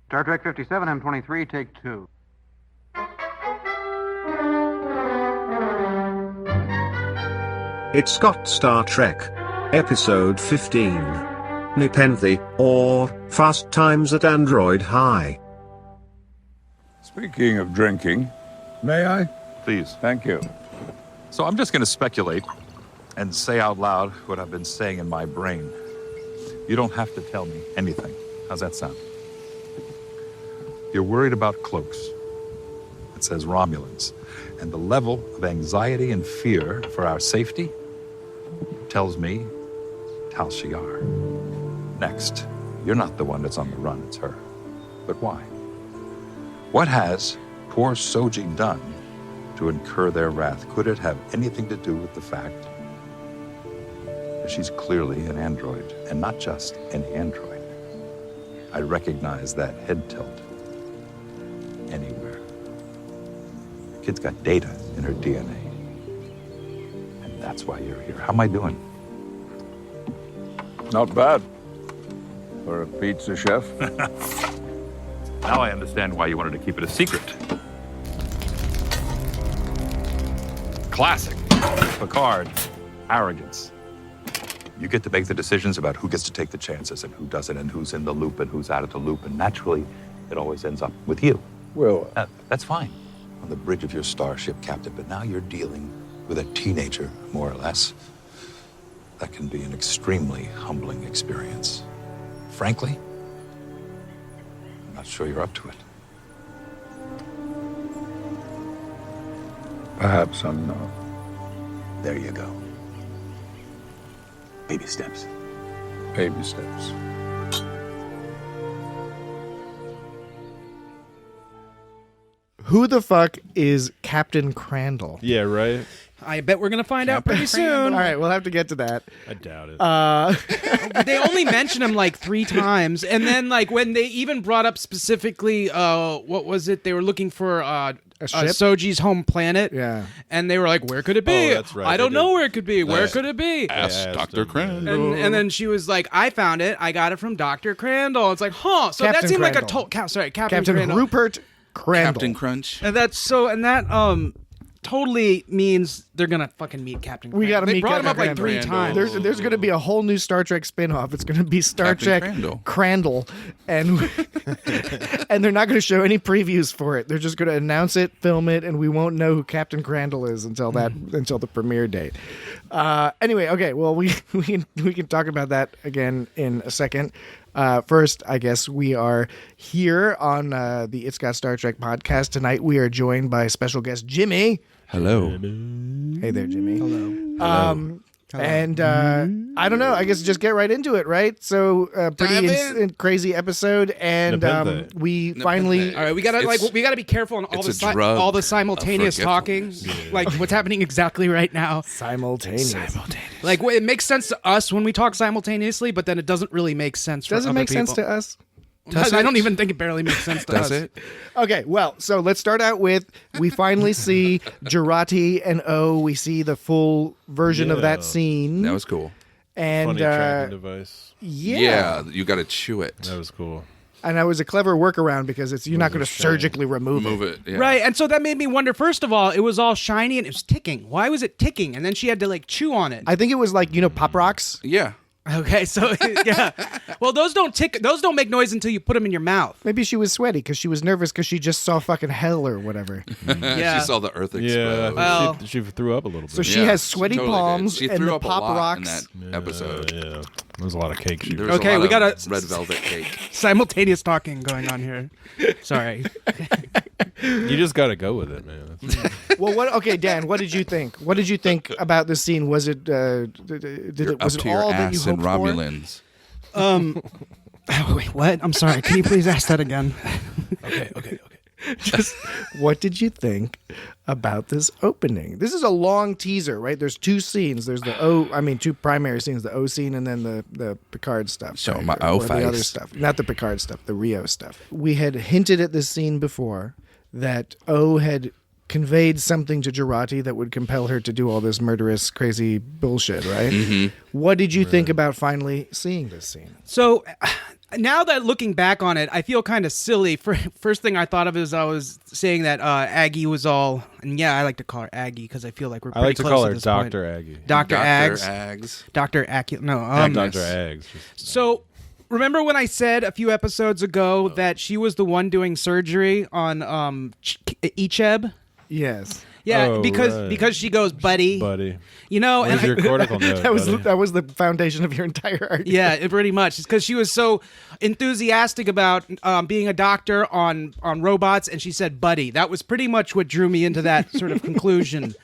Star Trek 57, M23, take 2. It's got Star Trek. Episode 15. Nepenthe, or Fast Times at Android High. Speaking of drinking, may I? Please. Thank you. So I'm just going to speculate and say out loud what I've been saying in my brain. You don't have to tell me anything. How's that sound? You're worried about cloaks. It says Romulans. And the level of anxiety and fear for our safety tells me Tal Shiar. Next, you're not the one that's on the run, it's her. But why? What has poor Soji done to incur their wrath? Could it have anything to do with the fact that she's clearly an android, and not just any android? I recognize that head tilt anywhere. The kid's got data in her DNA. And that's why you're here. How am I doing? Not bad. For a pizza chef. Now I understand why you wanted to keep it a secret. Classic. Picard. Arrogance. You get to make the decisions about who gets to take the chances and who doesn't, and who's in the loop and who's out of the loop, and naturally, it always ends up with you. Well, That's fine on the bridge of your starship, Captain, but now you're dealing with a teenager, more or less. That can be an extremely humbling experience. Frankly, I'm not sure you're up to it. perhaps I'm not. There you go. Baby steps. Baby steps. Who the fuck is Captain Crandall? Yeah, right? I bet we're going to find out pretty soon. All right, we'll have to get to that. I doubt it. They only mention him like 3 times. And then, like, when they even brought up specifically, what was it? They were looking for ship? Soji's home planet. Yeah. And they were like, where could it be? Oh, that's right, I don't they know did. where it could be. Where could it be? Ask Yeah, Dr. asked him. Crandall. And then she was like, I found it. I got it from Dr. Crandall. It's like, huh. So Captain that seemed like a Crandall. Captain Crandall. Rupert Crandall. Captain Crunch. And that totally means they're gonna fucking meet Captain Crandall. We gotta They meet brought him up Captain like 3 Crandall. times. There's going to be a whole new Star Trek spin-off. It's going to be Star Captain Trek Crandall. and and they're not going to show any previews for it. They're just going to announce it, film it, and we won't know who Captain Crandall is until the premiere date. Anyway, okay, well we can talk about that again in a second. First, I guess we are here on the It's Got Star Trek podcast tonight. We are joined by special guest Jimmy. Hello. Hey there, Jimmy. Hello. And I don't know. I guess just get right into it, right? So pretty crazy episode, and Nepenthe. we finally. All right, we gotta be careful on all It's a drug all the simultaneous of talking, like what's happening exactly right now. Simultaneous. Like it makes sense to us when we talk simultaneously, but then it doesn't really make sense. For Does it other make people. sense to us? I don't even think it barely makes sense to us. Does it? Okay, well, so let's start out with we finally see Jurati and O. We see the full version of that Yeah. scene. That was cool. and Funny tracking device. yeah. You got to chew it. That was cool. And that was a clever workaround because you're not going to surgically remove Move it. Yeah. Right, and so that made me wonder. First of all, it was all shiny and it was ticking. Why was it ticking? And then she had to like chew on it. I think it was like, Pop Rocks. Yeah. Okay, so yeah. Well, those don't tick. Those don't make noise until you put them in your mouth. Maybe she was sweaty because she was nervous because she just saw fucking hell or whatever. Yeah. She saw the earth explode. Yeah, Well- she threw up a little bit. So she Yeah, has sweaty totally did. palms She and threw the up a Pop lot Rocks. in that episode. Yeah, there was a lot of cake. There was Okay, a lot we gotta- of red velvet cake. Simultaneous talking going on here. Sorry. You just got to go with it, man. Well, okay, Dan, what did you think? What did you think about the scene? Was it was Up it to your all that you ass in hoped for? Romulans. Wait, what? I'm sorry. Can you please ask that again? Okay. Just what did you think about this opening? This is a long teaser, right? There's 2 scenes. There's the 2 primary scenes, the O scene and then the Picard stuff. Show right? my Or O the other face. stuff. Not the Picard stuff, the Rio stuff. We had hinted at this scene before that O had conveyed something to Jurati that would compel her to do all this murderous, crazy bullshit, right? Mm-hmm. What did you think about finally seeing this scene? So, now that looking back on it, I feel kind of silly. First thing I thought of is I was saying that Aggie was all, and yeah, I like to call her Aggie because I feel like we're I pretty like to close call at her this Dr. point. Aggie. Dr. Aggs. Aggs. Dr. Aggie. No, Dr. Aggs. So, remember when I said a few episodes ago that she was the one doing surgery on Icheb? Yes. Yeah, Oh, right. because she goes, buddy. Buddy. You know, Where's your cortical note, That was buddy? that was the foundation of your entire argument. yeah, pretty much. It's because she was so enthusiastic about being a doctor on robots, and she said, buddy. That was pretty much what drew me into that sort of conclusion.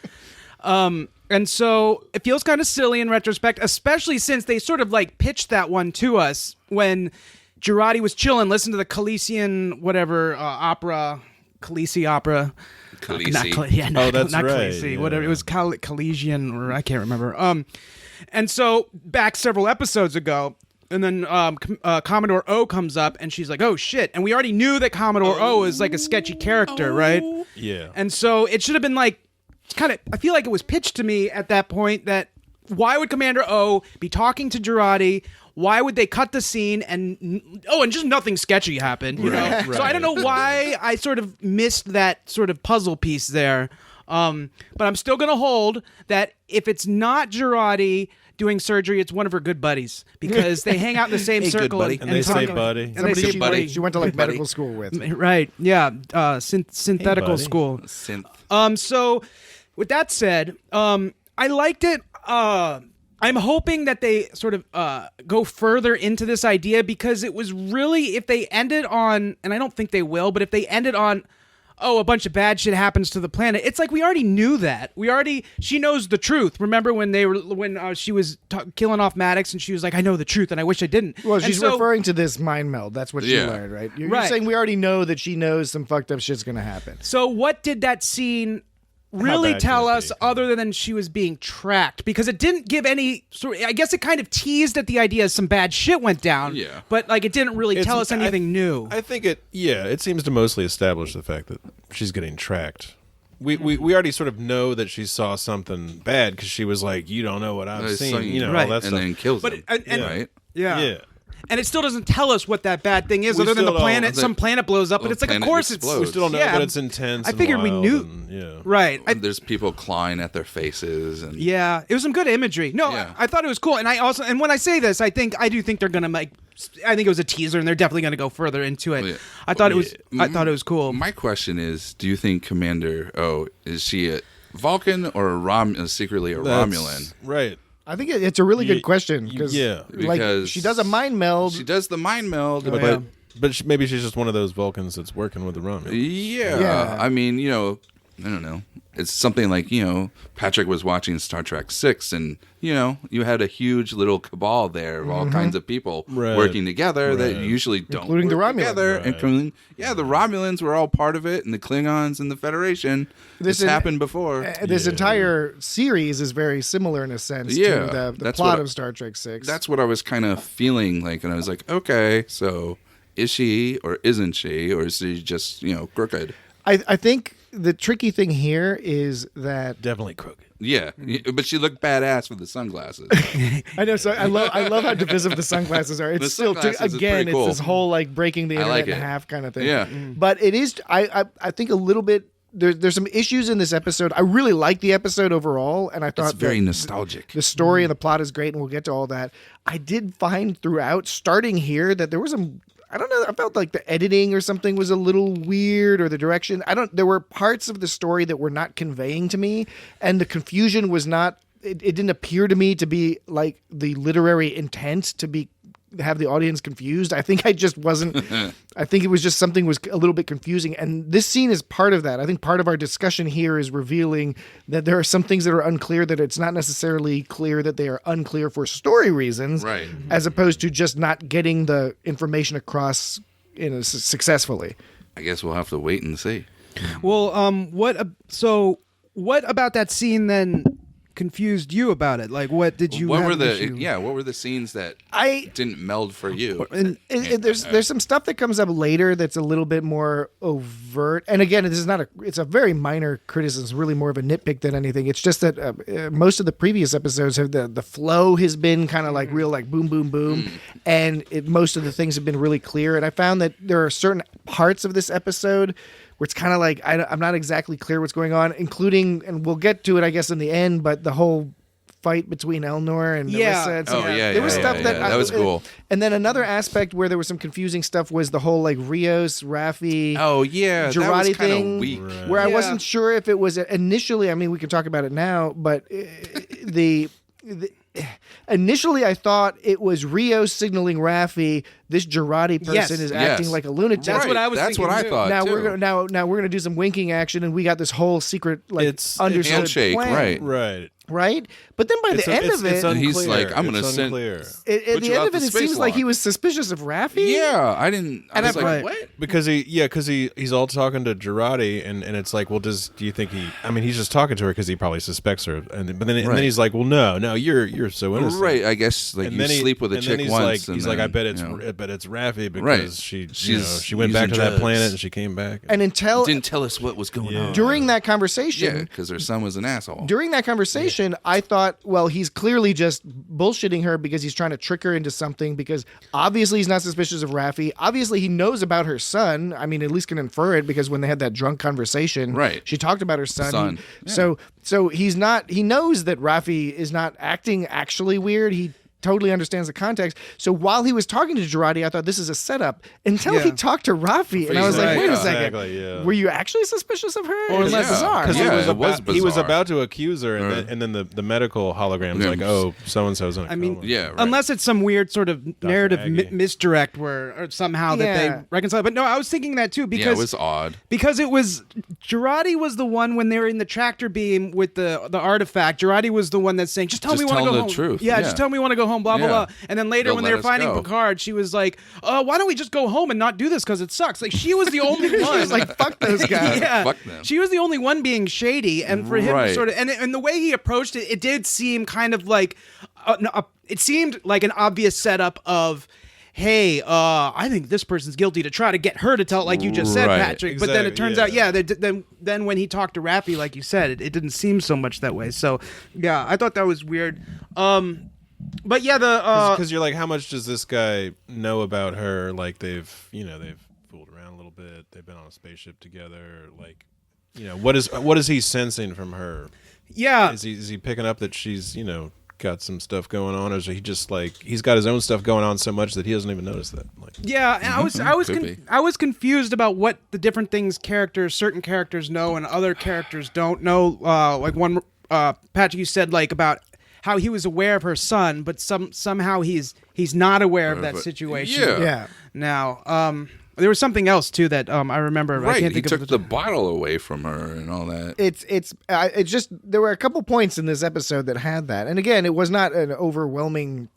And so it feels kind of silly in retrospect, especially since they sort of like pitched that one to us when Girardi was chilling, listening to the Khaleesian whatever opera, Khaleesi opera. Khaleesi. Not that's not right, Khaleesi, yeah. whatever. It was Khaleesian, or I can't remember. And so back several episodes ago, and then Commodore O comes up, and she's like, "Oh shit!" And we already knew that Commodore O is like a sketchy character, right? Yeah. And so it should have been like, kind of. I feel like it was pitched to me at that point that why would Commander O be talking to Girardi? Why would they cut the scene and just nothing sketchy happened, you know? Right, So I don't know why I sort of missed that sort of puzzle piece there. But I'm still going to hold that if it's not Girardi doing surgery, it's one of her good buddies because they hang out in the same Hey, good circle. buddy. And they say buddy. And they Somebody say she, buddy. she went to like Buddy. medical school with. Right. Yeah. Synthetical buddy. school. Synth. So with that said, I liked it. I'm hoping that they sort of go further into this idea because it was really, if they ended on, and I don't think they will, but if they ended on, a bunch of bad shit happens to the planet, it's like we already knew that. She knows the truth. Remember when she was killing off Maddox and she was like, I know the truth and I wish I didn't. Well, And she's so- referring to this mind meld. That's what she Yeah. learned, right? You're Right. saying we already know that she knows some fucked up shit's going to happen. So what did that scene really bad tell can it us be? other than she was being tracked? Because it didn't give any I guess it kind of teased at the idea some bad shit went down. Yeah. But like it didn't really tell us anything new. I think it seems to mostly establish the fact that she's getting tracked. We already sort of know that she saw something bad because she was like, you don't know what I've seen, you know, Right. all that And stuff. then kills But him. and- right? yeah. And it still doesn't tell us what that bad thing is We other than the still don't- planet. Some planet blows up, but the it's like, of planet course explodes. We still don't know, Yeah. but it's intense. I and figured we wild knew. and- yeah. Right. And there's people clawing at their faces. And Yeah, it was some good imagery. No, Yeah. I thought it was cool, and when I say this, I do think they're gonna make. I think it was a teaser, and they're definitely gonna go further into it. Yeah. I thought it was cool. My question is, do you think Commander O, is she a Vulcan or secretly a That's- Romulan? Right. I think it's a really Ye- good question because yeah. like Because she does a mind meld. She does the mind meld, Oh, but But maybe she's just one of those Vulcans that's working with the Romulans. yeah, I mean, I don't know. It's something like, Patrick was watching Star Trek 6 and, you had a huge little cabal there of all kinds of people Right. working together that Right. usually don't Including the work Romulans. together. Right. Including, the Romulans were all part of it and the Klingons and the Federation. This is- happened before. This entire series is very similar in a sense Yeah, to the that's plot what- of Star Trek 6. That's what I was kind of feeling like. And I was like, okay, so is she or isn't she? Or is she just, crooked? I think the tricky thing here is that Definitely crooked. Yeah, but she looked badass with the sunglasses. I know. So I love how divisive the sunglasses are. It's The still sunglasses is again, pretty cool. it's this whole like breaking the I internet like in it. half kind of thing. Yeah. But it is. I think a little bit. There's some issues in this episode. I really like the episode overall, and I thought It's very that nostalgic. the story and the plot is great, and we'll get to all that. I did find throughout, starting here, that there was some. I don't know. I felt like the editing or something was a little weird, or the direction. There were parts of the story that were not conveying to me, and the confusion was not. It didn't appear to me to be like the literary intent to have the audience confused. I think I just wasn't. I think it was just something was a little bit confusing, and this scene is part of that. I think part of our discussion here is revealing that there are some things that are unclear. That it's not necessarily clear that they are unclear for story reasons, Right. as opposed to just not getting the information across successfully. I guess we'll have to wait and see. Well, what about that scene then? confused you about it? Like, what did you? What have were an the issue? What were the scenes that I didn't meld for you? and there's some stuff that comes up later that's a little bit more overt. And again, this is not it's a very minor criticism. It's really more of a nitpick than anything. It's just that most of the previous episodes have the flow has been kind of like real like boom boom boom, and most of the things have been really clear. And I found that there are certain parts of this episode where it's kind of like I'm not exactly clear what's going on, including, and we'll get to it I guess in the end, but the whole fight between Elnor and Narissa. And stuff. There was stuff that was cool. And then another aspect where there was some confusing stuff was the whole like Rios, Raffi, Oh yeah, that was Girardi kind thing, of weak. where I wasn't sure if it was initially. I mean, we can talk about it now, but initially I thought it was Rios signaling Raffi. This Girardi person Yes. is acting like a lunatic. That's what I was That's thinking, what I too. thought. Now too. we're gonna now we're gonna do some winking action, and we got this whole secret like It's understood handshake, plan, right? right? But then by the end of it, unclear. He's like, I'm gonna It's send- unclear. at put the you end out of it, the it space seems like lock. he was suspicious of Raffi. Yeah, I didn't. I And was I'm like, right. what? Because he's all talking to Girardi, and it's like, well, do you think he? I mean, he's just talking to her because he probably suspects her, and then he's like, well, no, you're so innocent, Right, I guess like And you then sleep with a and chick then he's once. Like, and he's like, then, I bet it's you know, Raffi because Right. she went back to using that drugs. planet and she came back. And until didn't tell us what was going on. during that Yeah, conversation, because her son was an asshole. during that conversation, I thought, well, he's clearly just bullshitting her because he's trying to trick her into something, because obviously he's not suspicious of Raffi. Obviously he knows about her son. I mean, at least can infer it, because when they had that drunk conversation, Right. she talked about her son. Son. So he knows that Raffi is not acting actually weird. He totally understands the context. So while he was talking to Girardi, I thought this is a setup until he talked to Raffi, and I was like, Right, wait a yeah. second, Exactly, yeah. were you actually suspicious of her? Or It's unless- bizarre. Because Yeah, he was it was he was bizarre. about to accuse her, and then the medical hologram's Yeah. like, oh, so and so's in a I mean, coma. Yeah, right. Unless it's some weird sort of narrative Aggie. misdirect where or somehow that Yeah. they reconcile. But no, I was thinking that too, yeah, because it was odd. it was Girardi was the one when they were in the tractor beam with the artifact. Girardi was the one that's saying, "Just tell Just me when to tell go the home." truth. Yeah, Yeah. just tell me when to go home. Blah blah Yeah. blah. And then later They'll when let they were us finding go. Picard, she was like, "Why don't we just go home and not do this because it sucks?" Like she was the only one. She was like, fuck those guys. Yeah, Fuck them. she was the only one being shady, and for him to Right. sort of and the way he approached it, it did seem kind of like it seemed like an obvious setup of, hey, I think this person's guilty, to try to get her to tell, like you just said, Right. Patrick. But then it Exactly, turns out, then when he talked to Raffi, like you said, it didn't seem so much that way. So yeah, I thought that was weird. But yeah, Because you're like, how much does this guy know about her? Like they've fooled around a little bit. They've been on a spaceship together. Like, what is he sensing from her? yeah, Is he picking up that she's got some stuff going on, or is he just like he's got his own stuff going on so much that he doesn't even notice that? Like, yeah, and Could be. I was confused about what the different things certain characters know and other characters don't know. Like one, Patrick, you said like about how he was aware of her son, but somehow he's not aware of that But- situation. yeah. Yeah. Now, there was something else too that I remember. I Right, can't he think took of the bottle away from her and all that. It's just there were a couple points in this episode that had that, and again, it was not an overwhelming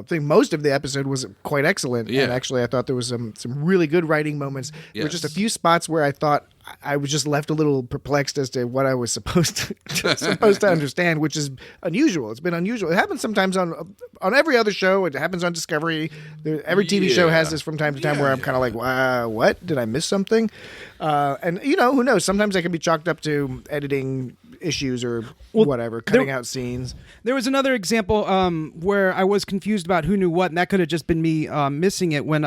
thing. Most of the episode was quite excellent, Yeah. and actually, I thought there was some really good writing moments. There were Yes. just a few spots where I thought I was just left a little perplexed as to what I was supposed to understand, which is unusual. It's been unusual. It happens sometimes on every other show. It happens on Discovery. Every TV show has this from time to time, where I'm kind of like, wow, what? Did I miss something? And who knows? Sometimes that can be chalked up to editing issues or whatever, cutting out scenes. There was another example where I was confused about who knew what, and that could have just been me missing it when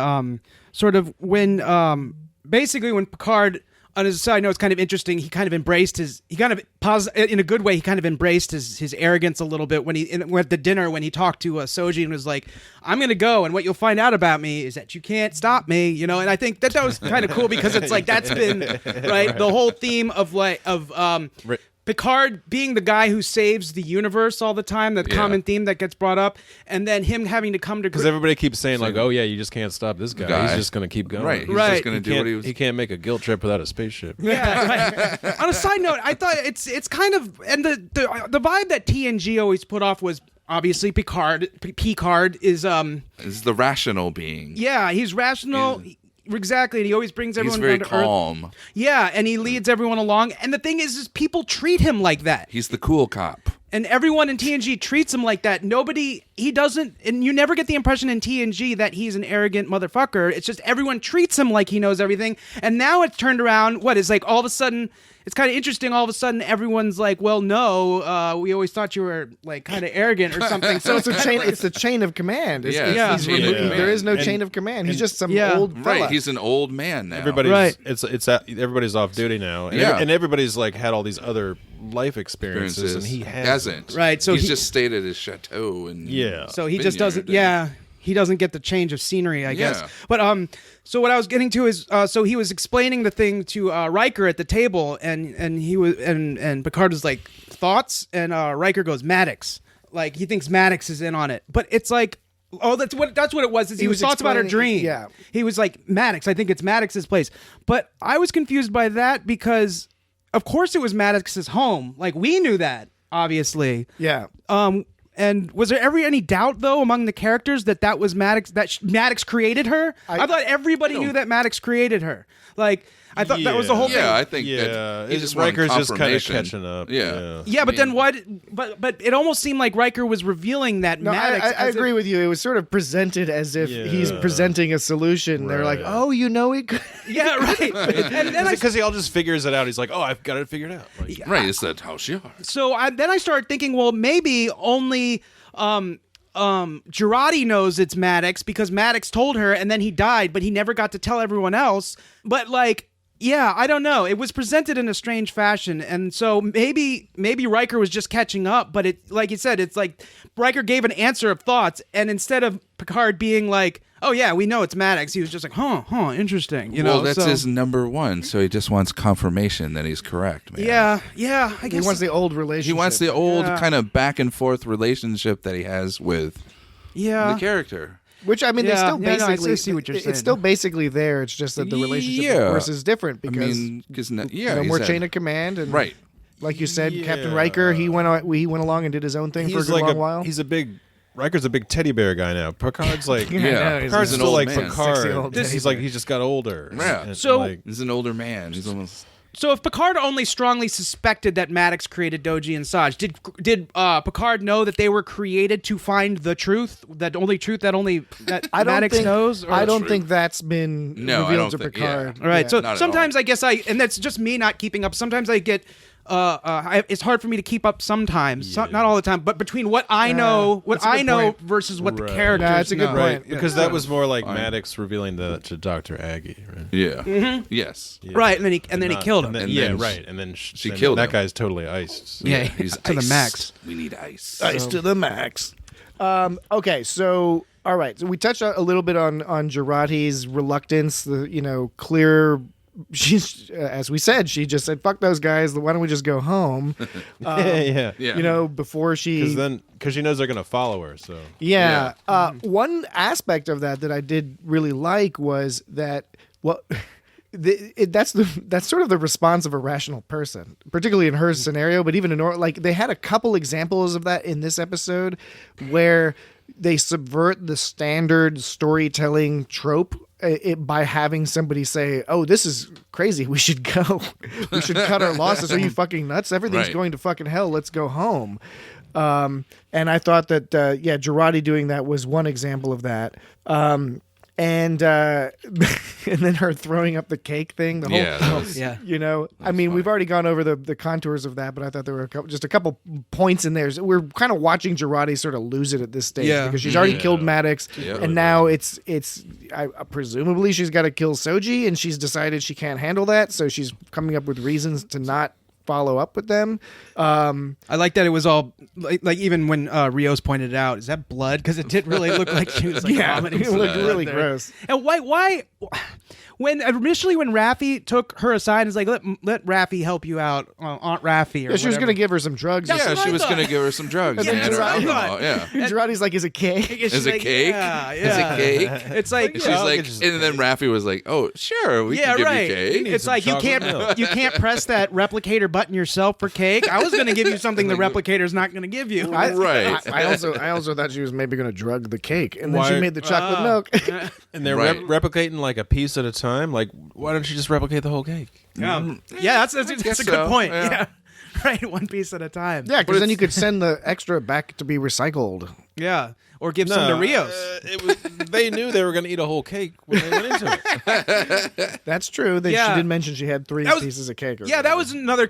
basically when Picard, on his side note, it's kind of interesting. He kind of embraced in a good way. He kind of embraced his arrogance a little bit when at the dinner when he talked to Soji and was like, "I'm going to go, and what you'll find out about me is that you can't stop me." And I think that was kind of cool because it's like that's been right the whole theme of Picard being the guy who saves the universe all the time, the common theme that gets brought up, and then him having to come to because everybody keeps saying like, oh yeah, you just can't stop this guy. He's just going to keep going. Right, he's Right. just going to do what he was. He can't make a guilt trip without a spaceship. Yeah. Right. On a side note, I thought it's kind of, and the vibe that TNG always put off was obviously Picard is Is the rational being. yeah, he's rational. Exactly, and he always brings He's everyone very down to earth. calm. Yeah, and he leads everyone along. And the thing is people treat him like that. He's the cool cop. And everyone in TNG treats him like that. He doesn't, and you never get the impression in TNG that he's an arrogant motherfucker. It's just everyone treats him like he knows everything. And now it's turned around. It's like all of a sudden, it's kind of interesting. All of a sudden, everyone's like, well, no, we always thought you were like kind of arrogant or something. So it's a chain. It's the chain of command. There is no chain of command. He's just some old fella. Right. He's an old man now. Everybody's off duty now, and everybody's like had all these other life experiences, and he hasn't. Right. So he's just stayed at his chateau and So he just doesn't. He doesn't get the change of scenery, I guess. But so what I was getting to is, so he was explaining the thing to Riker at the table, and he was and Picard was like, thoughts, and Riker goes, Maddox. Like he thinks Maddox is in on it, but it's like, oh, that's what it was. He was thoughts about her dream. Yeah, he was like, Maddox. I think it's Maddox's place, but I was confused by that because, of course, it was Maddox's home. Like we knew that, obviously. Yeah. And was there ever any doubt, though, among the characters that was Maddox, Maddox created her? I thought everybody knew that Maddox created her. Like, I thought that was the whole thing. Yeah, I think that he just Riker's wanted just kind of confirmation. catching up. Yeah, but then why? But it almost seemed like Riker was revealing that No, Maddox. I agree with you. It was sort of presented as if he's presenting a solution. They're like, oh, you know it. Yeah, right. And then because he all just figures it out. He's like, oh, I've got it figured out. Like, Right, it's that how she are. So then I started thinking, well, maybe only Jurati knows it's Maddox because Maddox told her, and then he died, but he never got to tell everyone else. But like, yeah, I don't know. It was presented in a strange fashion, and so maybe Riker was just catching up. But it, like you said, it's like Riker gave an answer of thoughts, and instead of Picard being like, "Oh yeah, we know it's Maddox," he was just like, "Huh, interesting." You know, well, that's his number one. So he just wants confirmation that he's correct, man. Yeah. I guess He wants the old relationship. He wants the old kind of back and forth relationship that he has with the character. Which I mean, they still I basically see what you're saying. It's still basically there. It's just that the relationship, of course, is different because no more chain of command. And right, like you said, Captain Riker, he went along and did his own thing for a good long while. Riker's a big teddy bear guy now. Picard's like, Picard's he's still like man. Picard. He's like, he just got older. Yeah. So he's an older man. He's almost. So if Picard only strongly suspected that Maddox created Doji and Saj, did Picard know that they were created to find the truth, that Maddox knows? I don't think that's been revealed to Picard. All right, so sometimes I guess and that's just me not keeping up. Sometimes I get. It's hard for me to keep up sometimes, not all the time, but between what I know, versus what the characters know. That's a good point. Because that was more like Maddox revealing that to Dr. Aggie, right? Yeah. Mm-hmm. Yes. Yeah. Right, and then he killed him. And then she killed him. That guy's totally iced. So. Yeah, he's to the max. We need ice. Ice to the max. Okay, so all right, so we touched a little bit on Jurati's reluctance, clear. She's, as we said, she just said, "Fuck those guys. Why don't we just go home?" Before because she knows they're gonna follow her. So one aspect of that I did really like was that that's sort of the response of a rational person, particularly in her scenario. But even they had a couple examples of that in this episode where they subvert the standard storytelling trope. By having somebody say, "Oh, this is crazy. We should go. We should cut our losses. Are you fucking nuts? Everything's going to fucking hell. Let's go home." And I thought that, Jurati doing that was one example of that. And then her throwing up the cake thing. I mean, we've already gone over the contours of that, but I thought there were just a couple points in there. So we're kind of watching Jurati sort of lose it at this stage because she's already killed Maddox, and now it's presumably she's got to kill Soji, and she's decided she can't handle that, so she's coming up with reasons to not follow up with them. I like that it was all like even when Rios pointed it out, is that blood? Because it didn't really look like she was vomiting. It looked really gross. And why when Raffi took her aside and was like, let Raffi help you out, Aunt Raffi, or she was going to give her some drugs. She was going to give her some drugs. Jurati's like, is it cake? Is it cake? Yeah. Is it cake? It's like she's like, and then Raffi was like, oh, sure, we can give you cake. It's like you can't press that replicator button yourself for cake. I was going to give you something the replicator's not going to give you. I also thought she was maybe going to drug the cake, and then she made the chocolate milk. And they're replicating like a piece at a time. Like, why don't you just replicate the whole cake? That's a good point. Yeah. right, one piece at a time. Yeah, because then you could send the extra back to be recycled. Yeah. Or give some to Rios. They knew they were going to eat a whole cake when they went into it. That's true. She Yeah. did mention she had 3 That was- pieces of cake. Or Yeah, that whatever. was another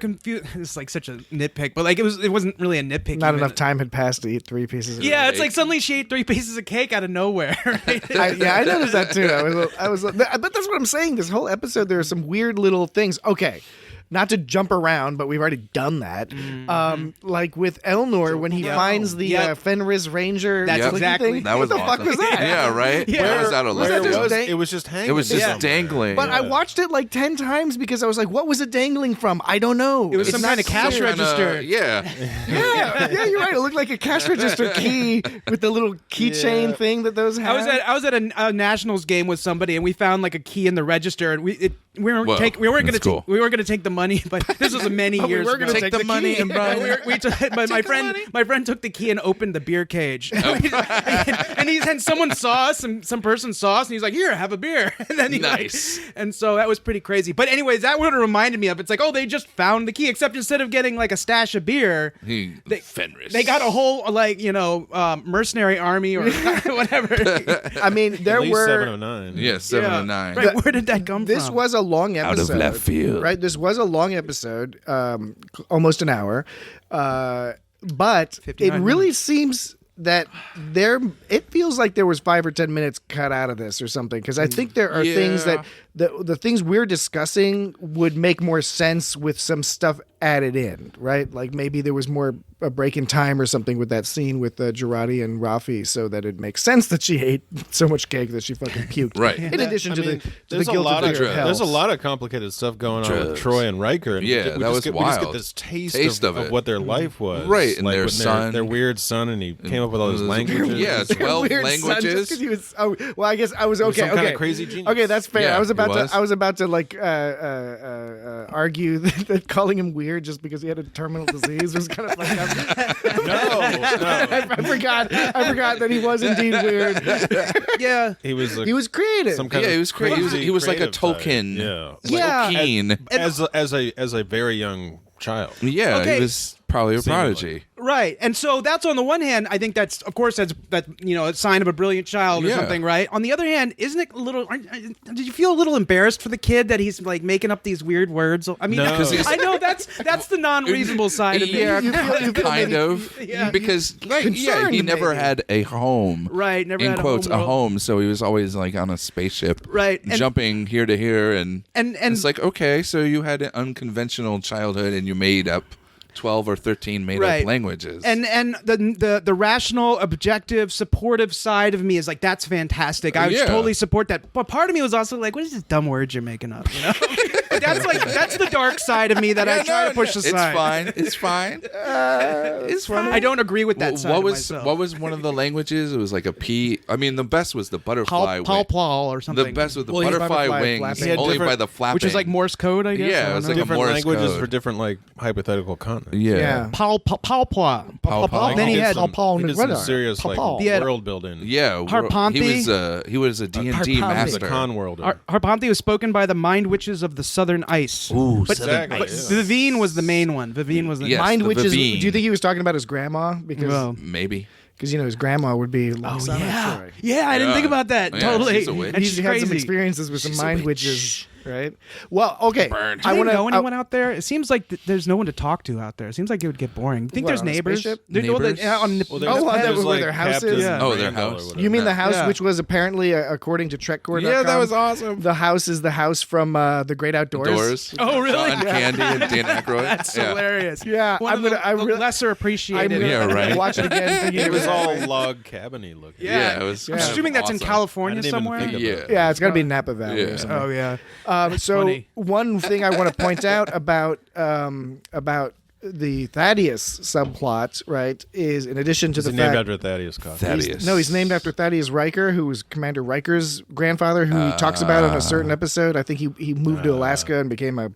It's like such a nitpick, but like it wasn't really a nitpick. Not even. enough time had passed to eat 3 pieces of Yeah, cake. it's like suddenly she ate 3 pieces of cake out of nowhere. Right? I noticed that too. I was, but that's what I'm saying. This whole episode, there are some weird little things. Okay, not to jump around, but we've already done that. Like with Elnor, when he finds the Fenris Ranger. That's looking exactly- thing. That was what the fuck awesome. was that? Yeah, right. Yeah. Where was that a Was that lesson? just It was just hanging. It was just somewhere. dangling. But I watched it like 10 times because I was like, what was it dangling from? I don't know. It was It's some not kind of cash clear. register. Yeah. Yeah, you're right. It looked like a cash register key with the little keychain thing that those have. I was at a Nationals game with somebody, and we found like a key in the register, and we weren't Whoa, going that's cool. to take the money, but this was many years were ago. gonna take the money and but my friend took the key and opened the beer cage, and someone saw us, and some person saw us, and he's like, "Here, have a beer," and then Nice. and so that was pretty crazy. But anyways, that would have reminded me of it's like, oh, they just found the key, except instead of getting like a stash of beer, Fenris. they got a whole mercenary army or whatever. I mean, there At least were 709. Yeah, 7 and 9. Right, where did that come This from? was a long Out episode. of left field. Right? This was a long episode, almost an hour. But it 59 really minutes. seems that it feels like there was 5 or 10 minutes cut out of this or something. Because I think there are things that the things we're discussing would make more sense with some stuff added in, right? Like maybe there was more a break in time or something with that scene with Girardi and Raffi, so that it makes sense that she ate so much cake that she fucking puked. Right. In addition to the there's guilt of of their health. there's a lot of complicated stuff going on with Drugs. Troy and Riker. And Yeah, that was We just wild. get this taste Of of it. what their life was. Right, and like their when son. their weird son, and he came up with all those languages. Yeah, 12 Weird son, just languages. 'cause he was, I guess I was okay. some okay, kind of crazy genius. Okay, that's fair. Yeah, I was about he was. to. I was about to like argue that calling him weird just because he had a terminal disease was kind of like. No. I forgot that he was indeed weird. yeah. He was He was creative. some kind Yeah, of he was crazy. He was like a creative type. Tolkien. Yeah. Yeah. Tolkien. As a very young child. Yeah, Okay. he was probably a Seemingly. prodigy. Right. And so that's on the one hand, I think that's, of course, that's a sign of a brilliant child or Yeah. something, right? On the other hand, isn't it a little, did you feel a little embarrassed for the kid that he's like making up these weird words? I mean, No. 'Cause he's- I know that's the non-reasonable side of it. Yeah, you feel kind of. Yeah. Because Concerned, he never maybe. had a home. Right, never in had a quotes, home a world. home. So he was always like on a spaceship, Right, and- jumping here to here, and And it's like, okay, so you had an unconventional childhood, and you made up 12 or 13 made Right. up languages. And the rational, objective, supportive side of me is like, that's fantastic. I would Yeah. totally support that. But part of me was also like, what is this dumb words you're making up? You know, that's the dark side of me that I try to push aside. It's fine. It's fine. It's fine. I don't agree with that side What of was myself. what was one of the languages? It was like a P. I mean, the best was the butterfly. Paul wing. Paul or something. The best was the Well, he had butterfly butterfly wings, flapping. He had only different- by the flapping, which is like Morse code, I guess. Yeah, I don't it was know. like a Different Morse languages code. for different like hypothetical continents. Yeah. Paul. Paul. Then he had he did some serious like Paul. He had- world building. Yeah, Harpanthe? he was a D&D Harpanthe. He was master. a con worlder. Harpanthe was spoken by the mind witches of the Southern Ice. Ooh, but, Southern but Ice. Vivine was the main one. Vivine was the Yes. Mind the witches. Do Vivine. you think he was talking about his grandma? Because Well, Maybe. his grandma would be Lysana Troy. yeah, I didn't Yeah. think about that. Yeah, Totally. she's a witch. And She's she's had some crazy. experiences with some She's a mind witch. witches, right? Well, okay. Burned. Do I they want to know anyone out there? It seems like there's no one to talk to out there. It seems like it would get boring. Think What, there's on a neighbors? spaceship? Neighbors? there's where their house is? Yeah. Oh, their Randall or house. whatever. You mean the house, Yeah. which was apparently, according to TrekCore.com, Yeah, that was awesome. The house is the house from The Great Outdoors. Doors. Oh, really? John Candy and Dan Aykroyd. That's Yeah. hilarious. Yeah, One I'm of the, gonna- I the really- lesser I'm appreciated. gonna Yeah, right. watch it again. Thinking It was about all it. log cabiny looking. Yeah, it was. I'm kind of assuming that's in awesome. California I didn't even somewhere. think of Yeah. Yeah, it's got to be Napa Valley Yeah. or something. Oh yeah. So funny. one thing I want to point out about the Thaddeus subplot, right, is in addition to Is the he fact named after Thaddeus Coffey? Thaddeus. he's named after Thaddeus Riker, who was Commander Riker's grandfather, who he talks about in a certain episode. I think he moved to Alaska and became a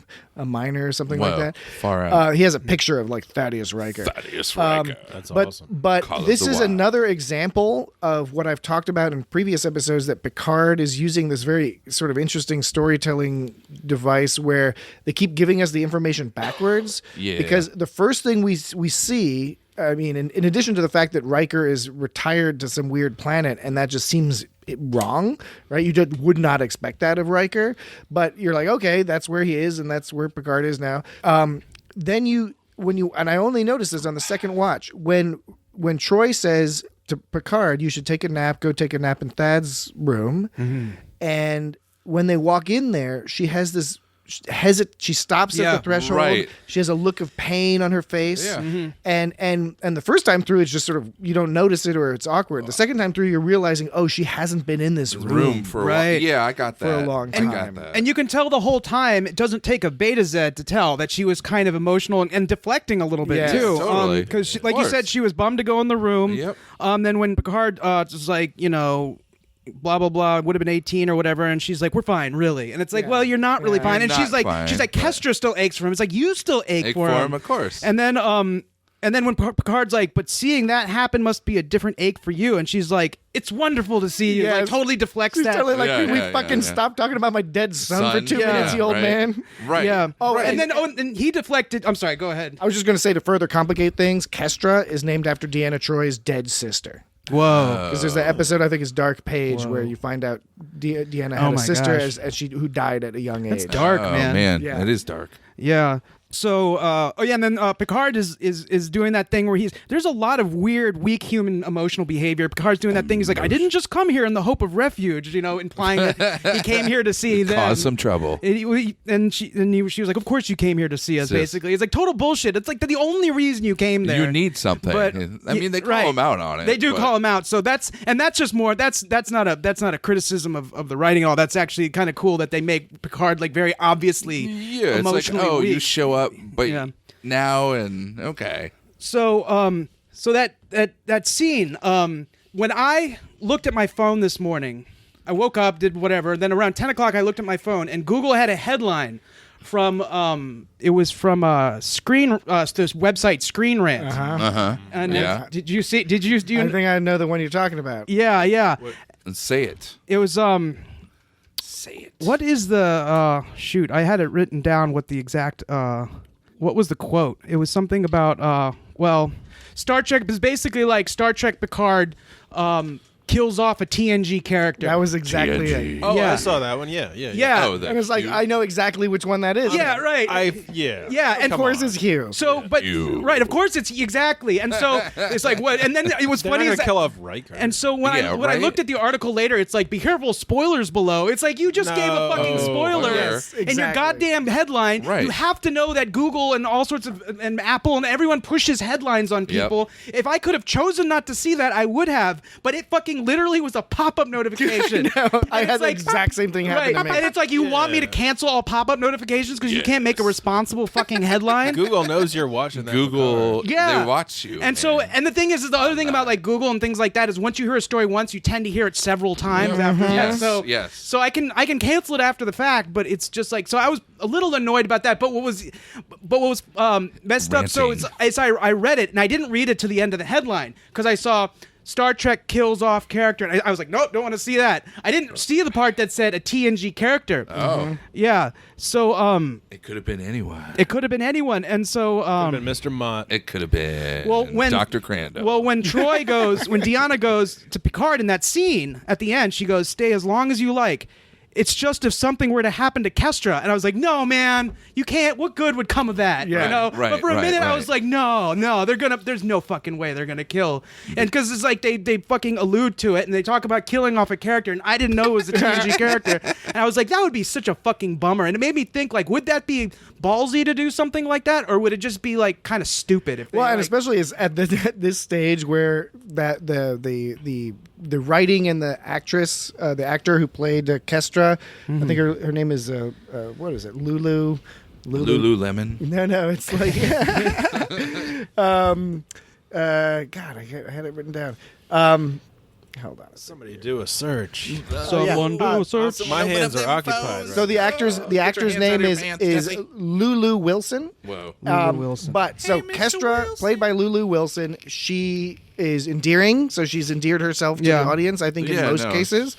miner or something like Whoa, that. far out. He has a picture of like Thaddeus Riker. Thaddeus Riker. That's But awesome. Call of this the is Wild. another example of what I've talked about in previous episodes, that Picard is using this very sort of interesting storytelling device where they keep giving us the information backwards. Yeah. Because the first thing we see, I mean, in addition to the fact that Riker is retired to some weird planet, and that just seems wrong, right? You just would not expect that of Riker, but you're like, okay, that's where he is, and that's where Picard is now. Then and I only noticed this on the second watch, when Troy says to Picard, you should take a nap, go take a nap in Thad's room, and when they walk in there, she has this she stops at the threshold. Right. She has a look of pain on her face. Yeah. And the first time through, it's just sort of, you don't notice it or it's awkward. The second time through, you're realizing, oh, she hasn't been in this room For a Right. while. Yeah, I got that. for a long time. I got that. And you can tell the whole time, it doesn't take a beta Z to tell that she was kind of emotional and deflecting a little bit Yes, too. totally. Because, Of like you course. said, she was bummed to go in the room. Yep. Then when Picard was like, blah blah blah, would have been 18 or whatever, and she's like, we're fine, really. And it's like, well, you're not really fine. You're And she's not like, fine, Kestra still aches for him. It's like, you still ache for him, of course. And then when Picard's like, but seeing that happen must be a different ache for you, and she's like, it's wonderful to see you. Yeah, Like, totally deflects She's that. totally like, Yeah, we yeah, fucking yeah. stop talking about my dead son for 2 Yeah, minutes, you old right. man. Right. Yeah. Oh, and and- then and he deflected. I'm sorry. Go ahead. I was just going to say, to further complicate things, Kestra is named after Deanna Troy's dead sister. Whoa. Because there's that episode, I think it's Dark Page, where you find out Deanna had Oh a my sister gosh. who died at a young age. That's dark, Oh, man. Yeah. It is dark. Yeah. So, and then Picard is doing that thing where there's a lot of weird, weak human emotional behavior. Picard's doing that thing. He's like, I didn't just come here in the hope of refuge, implying that he came here to see them. Cause some trouble. And she was like, of course you came here to see us, Sis. basically. It's like total bullshit. It's like the only reason you came there. You need something. But I mean, they call right. him out on it. They do but- call him out. So that's just more. That's not a criticism of the writing at all. That's actually kind of cool that they make Picard like very obviously Yeah, it's like, emotionally oh, you weak. show up, but Yeah. now and okay. So that scene. When I looked at my phone this morning, I woke up, did whatever. Then around 10 o'clock, I looked at my phone, and Google had a headline from it was from this website Screen Rant. And Yeah. did you see? Do you? I think I know the one you're talking about. Yeah. Say it. It was Say it. What is the shoot? I had it written down. What the exact what was the quote? It was something about Star Trek is basically like Star Trek Picard kills off a TNG character. That was exactly it. Oh, Yeah. I saw that one. Yeah. Yeah. Oh, And it's like, I know exactly which one that is. Yeah, right. Yeah, and Of course it's Hugh. So, but You. right, of course it's exactly, and so it's like what, and then it was They're funny not is gonna that, kill off Riker. and so when I right? looked at the article later, it's like be careful, spoilers below. It's like you just gave a fucking spoiler Yes, in your exactly. goddamn headline. Right. You have to know that Google and all sorts of and Apple and everyone pushes headlines on people. If I could have chosen not to see that, I would have, but it fucking literally was a pop-up notification. I And had it's the exact same thing happen right. to me. And it's like you want me to cancel all pop-up notifications because you can't make a responsible fucking headline. Google knows you're watching that. Google. Yeah. They watch you. And so, and the thing is the other thing about like Google and things like that is once you hear a story once, you tend to hear it several times after that. Yes, So, yes. So I can cancel it after the fact, but it's just like, so I was a little annoyed about that. But what was messed up? So it's I read it and I didn't read it to the end of the headline because I saw Star Trek kills off character, and I was like, nope, don't want to see that. I didn't see the part that said a TNG character. Oh. Yeah. So it could have been anyone. it could have been anyone, and so Been Mr. Mott. It could have been when Dr. Crandall. Well, when Deanna goes to Picard in that scene at the end, she goes, "Stay as long as you like." It's just if something were to happen to Kestra, and I was like, "No, man, you can't. What good would come of that?" Yeah. You know. Right, but for a right, minute, I right. was like, "No, they're gonna. There's no fucking way they're gonna kill." And because it's like they fucking allude to it, and they talk about killing off a character, and I didn't know it was a TNG character, and I was like, that would be such a fucking bummer. And it made me think, like, would that be ballsy to do something like that, or would it just be like kind of stupid? If they, Well, and like, especially is at this stage where that the writing and the actress, the actor who played Kestra, I think her name is what is it, Lulu? Lululemon. No, it's like God, I had it written down. Hold on. Somebody do a search. someone do a search. My hands are occupied. So the actor's hands name out of your is pants, is Jesse. Lulu Wilson. Whoa. Lulu Wilson. But so Kestra, played by Lulu Wilson, she is endearing, so she's endeared herself to Yeah. the audience, I think, in Yeah, most no. cases.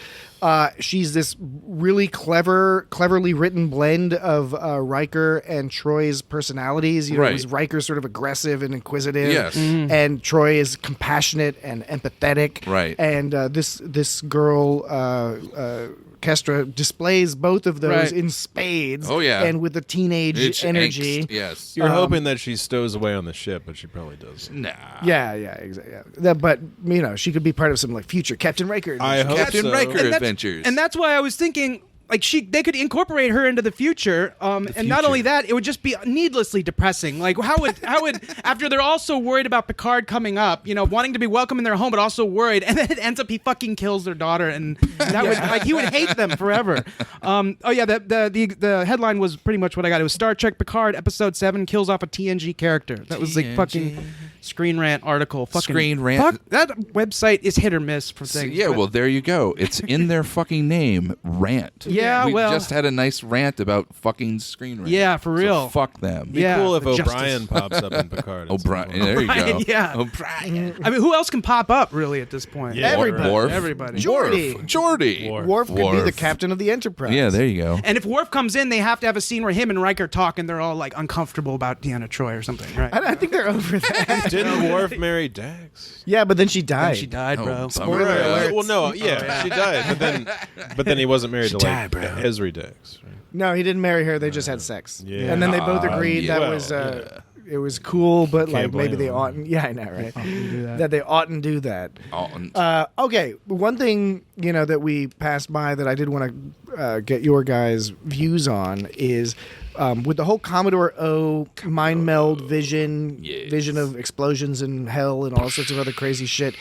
She's this really cleverly written blend of Riker and Troy's personalities. You know, Right. it was Riker's sort of aggressive and inquisitive, Yes. and Troy is compassionate and empathetic. Right. And this girl, Kestra, displays both of those Right. in spades. Oh, yeah. And with the teenage It's energy. angst, yes. You're hoping that she stows away on the ship, but she probably does. Nah. Yeah, exactly. Yeah. But you know, she could be part of some like future Captain Riker. I hope Captain so. Riker And that's- adventures. And that's why I was thinking, like, they could incorporate her into the future, and not only that, it would just be needlessly depressing. Like, how would after they're all so worried about Picard coming up, you know, wanting to be welcome in their home, but also worried, and then it ends up he fucking kills their daughter, and that would like he would hate them forever. The headline was pretty much what I got. It was Star Trek Picard Episode 7 kills off a TNG character. That was like fucking Screen Rant article. Fucking Screen Rant. Fuck, that website is hit or miss for things. Yeah, but- well, there you go. It's in their fucking name, rant. Yeah, we well- just had a nice rant about fucking Screen Rant. Yeah, for real. So fuck them. Be Yeah, cool if justice. O'Brien pops up in Picard. at some O'Brien. point. There you go. O'Brien, yeah. O'Brien. I mean, who else can pop up really at this point? Yeah. Everybody. Worf. Everybody. Geordi. Geordi. Worf could be the captain of the Enterprise. Yeah, there you go. And if Worf comes in, they have to have a scene where him and Riker talk, and they're all like uncomfortable about Deanna Troi or something, right? I think they're over that. Didn't Worf marry Dax? Yeah, but then she died. And she died, bro. Oh, Spoiler bummer. alert. Well, no, yeah, she died, but then he wasn't married to died, bro. Ezri Dax. Right? No, he didn't marry her. They just had sex. Yeah. And then they both agreed yeah. that was it was cool, but like blame maybe they them. oughtn't. Yeah, I know, right? That they oughtn't do that. Okay, one thing that we passed by that I did want to get your guys' views on is with the whole Commodore O mind meld vision, Yes. vision of explosions in hell and all sorts of other crazy shit.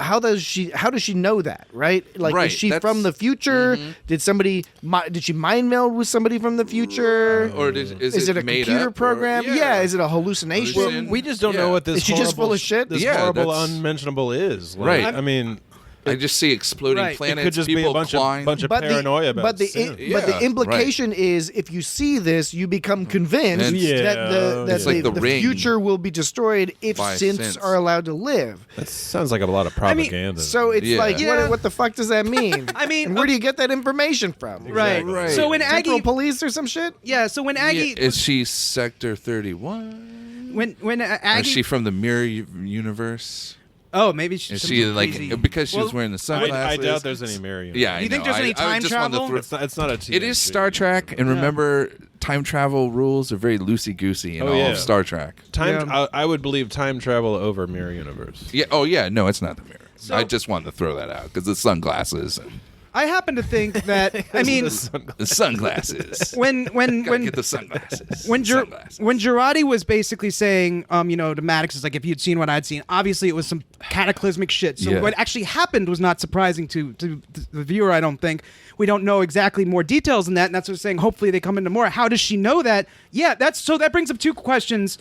How does she know that, right? Like, Right, is she that's- from the future? Did she mind meld with somebody from the future? Or is it a made computer up, or- program? yeah. Yeah. Is it a hallucination? Hallucination. We just don't Yeah. know what this Is she just horrible full of shit? This Yeah, horrible, that's- unmentionable is. Like, Right. I mean, I just see exploding Right. It planets. it could just be people a bunch clawing. of paranoia about but the sin. but the Yeah, implication is if you see this, you become convinced And- that It's like the the ring future will be destroyed if by synths synths. are allowed to live. That sounds like a lot of propaganda. So it's Yeah. like, Yeah. what the fuck does that mean? I mean, and where do you get that information from? Right. Right. So when Central Aggie, Police or some shit? yeah. So when Aggie, Is she Sector 31? when Or Aggie, is she from the mirror universe? oh, maybe she's Is some she like crazy- because she was Well, wearing the I sunglasses? doubt there's any mirror. Yeah, I You think know. there's any I time just wanted to travel? throw- It's not a TV. It is Star Trek, and remember, time travel rules are very loosey goosey in Oh, all yeah. of Star Trek. Time. Yeah. I would believe time travel over mirror universe. Yeah. Oh, yeah. No, it's not the mirror. So- I just wanted to throw that out because the sunglasses. And I happen to think that I mean the sunglasses. when Gotta get the sunglasses. when Sunglasses. Girardi was basically saying, to Maddox, is like, if you'd seen what I'd seen, obviously it was some cataclysmic shit. So Yeah. what actually happened was not surprising to the viewer, I don't think. We don't know exactly more details than that, and that's what I'm saying. Hopefully they come into more. How does she know that? Yeah, that brings up two questions.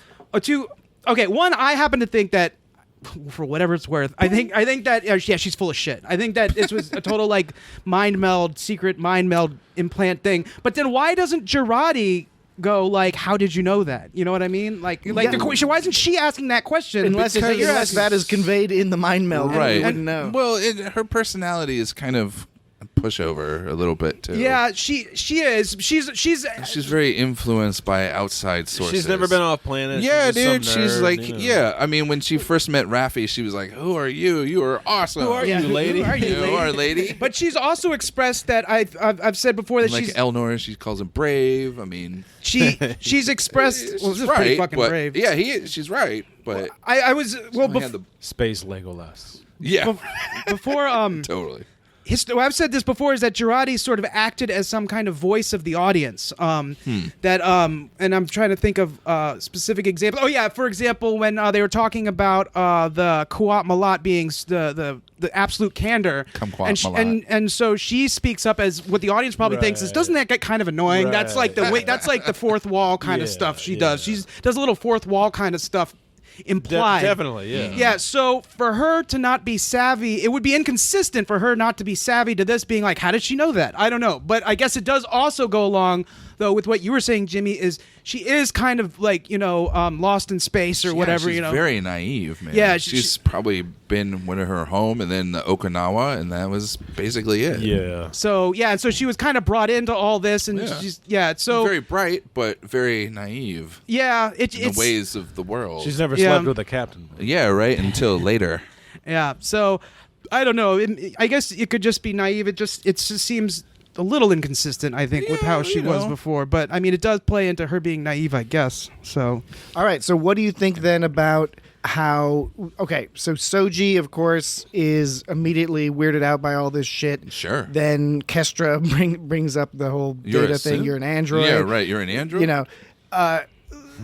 Okay, one, I happen to think that, for whatever it's worth, I think that she's full of shit. I think that this was a total like secret mind meld implant thing. But then why doesn't Girardi go like, how did you know that? You know what I mean? Like the question. Why isn't she asking that question? Unless Because- that is conveyed in the mind meld. Right. You wouldn't know. Well, her personality is kind of a pushover a little bit too. Yeah, she is. She's She's very influenced by outside sources. She's never been off planet. Yeah, She's just some dude. She's nerd, like, you know. yeah. I mean, when she first met Raffi, she was like, "Who are you? You are awesome. Who are Yeah, you, lady? who are you, You are lady." But she's also expressed that I've said before that Like she's Elnor, she calls him brave. I mean, she's expressed. Well, this she's is pretty right, fucking but brave. yeah, she's right. But I was only had the- Space Legolas. yeah, before totally. I've said this before, is that Girardi sort of acted as some kind of voice of the audience. That and I'm trying to think of specific examples. Oh yeah, for example, when they were talking about the Kuat Malat being the absolute candor, Kumquat and, Malat. and so she speaks up as what the audience probably thinks is, doesn't that get kind of annoying? That's like that's like the fourth wall kind of Yeah, stuff she yeah. does. She does a little fourth wall kind of stuff implied. Definitely, yeah. Yeah, so for her to not be savvy, it would be inconsistent for her not to be savvy to this being like, how did she know that? I don't know. But I guess it does also go along, though, with what you were saying, Jimmy, is she is kind of like, lost in space or whatever, she's very naive, man. Yeah, she's probably been with her home and then Okinawa, and that was basically it. Yeah. So, and so she was kind of brought into all this, and so very bright, but very naive. Yeah, in it's the ways of the world. She's never slept with a captain. Yeah, right, until later. Yeah, so I don't know. I guess it could just be naive. It just seems a little inconsistent, I think, with how she was before. But I mean, it does play into her being naive, I guess. So, all right. So, what do you think then about how? Okay, so Soji, of course, is immediately weirded out by all this shit. Sure. Then Kestra brings up the whole data thing. You're an android. Yeah, right. You're an android.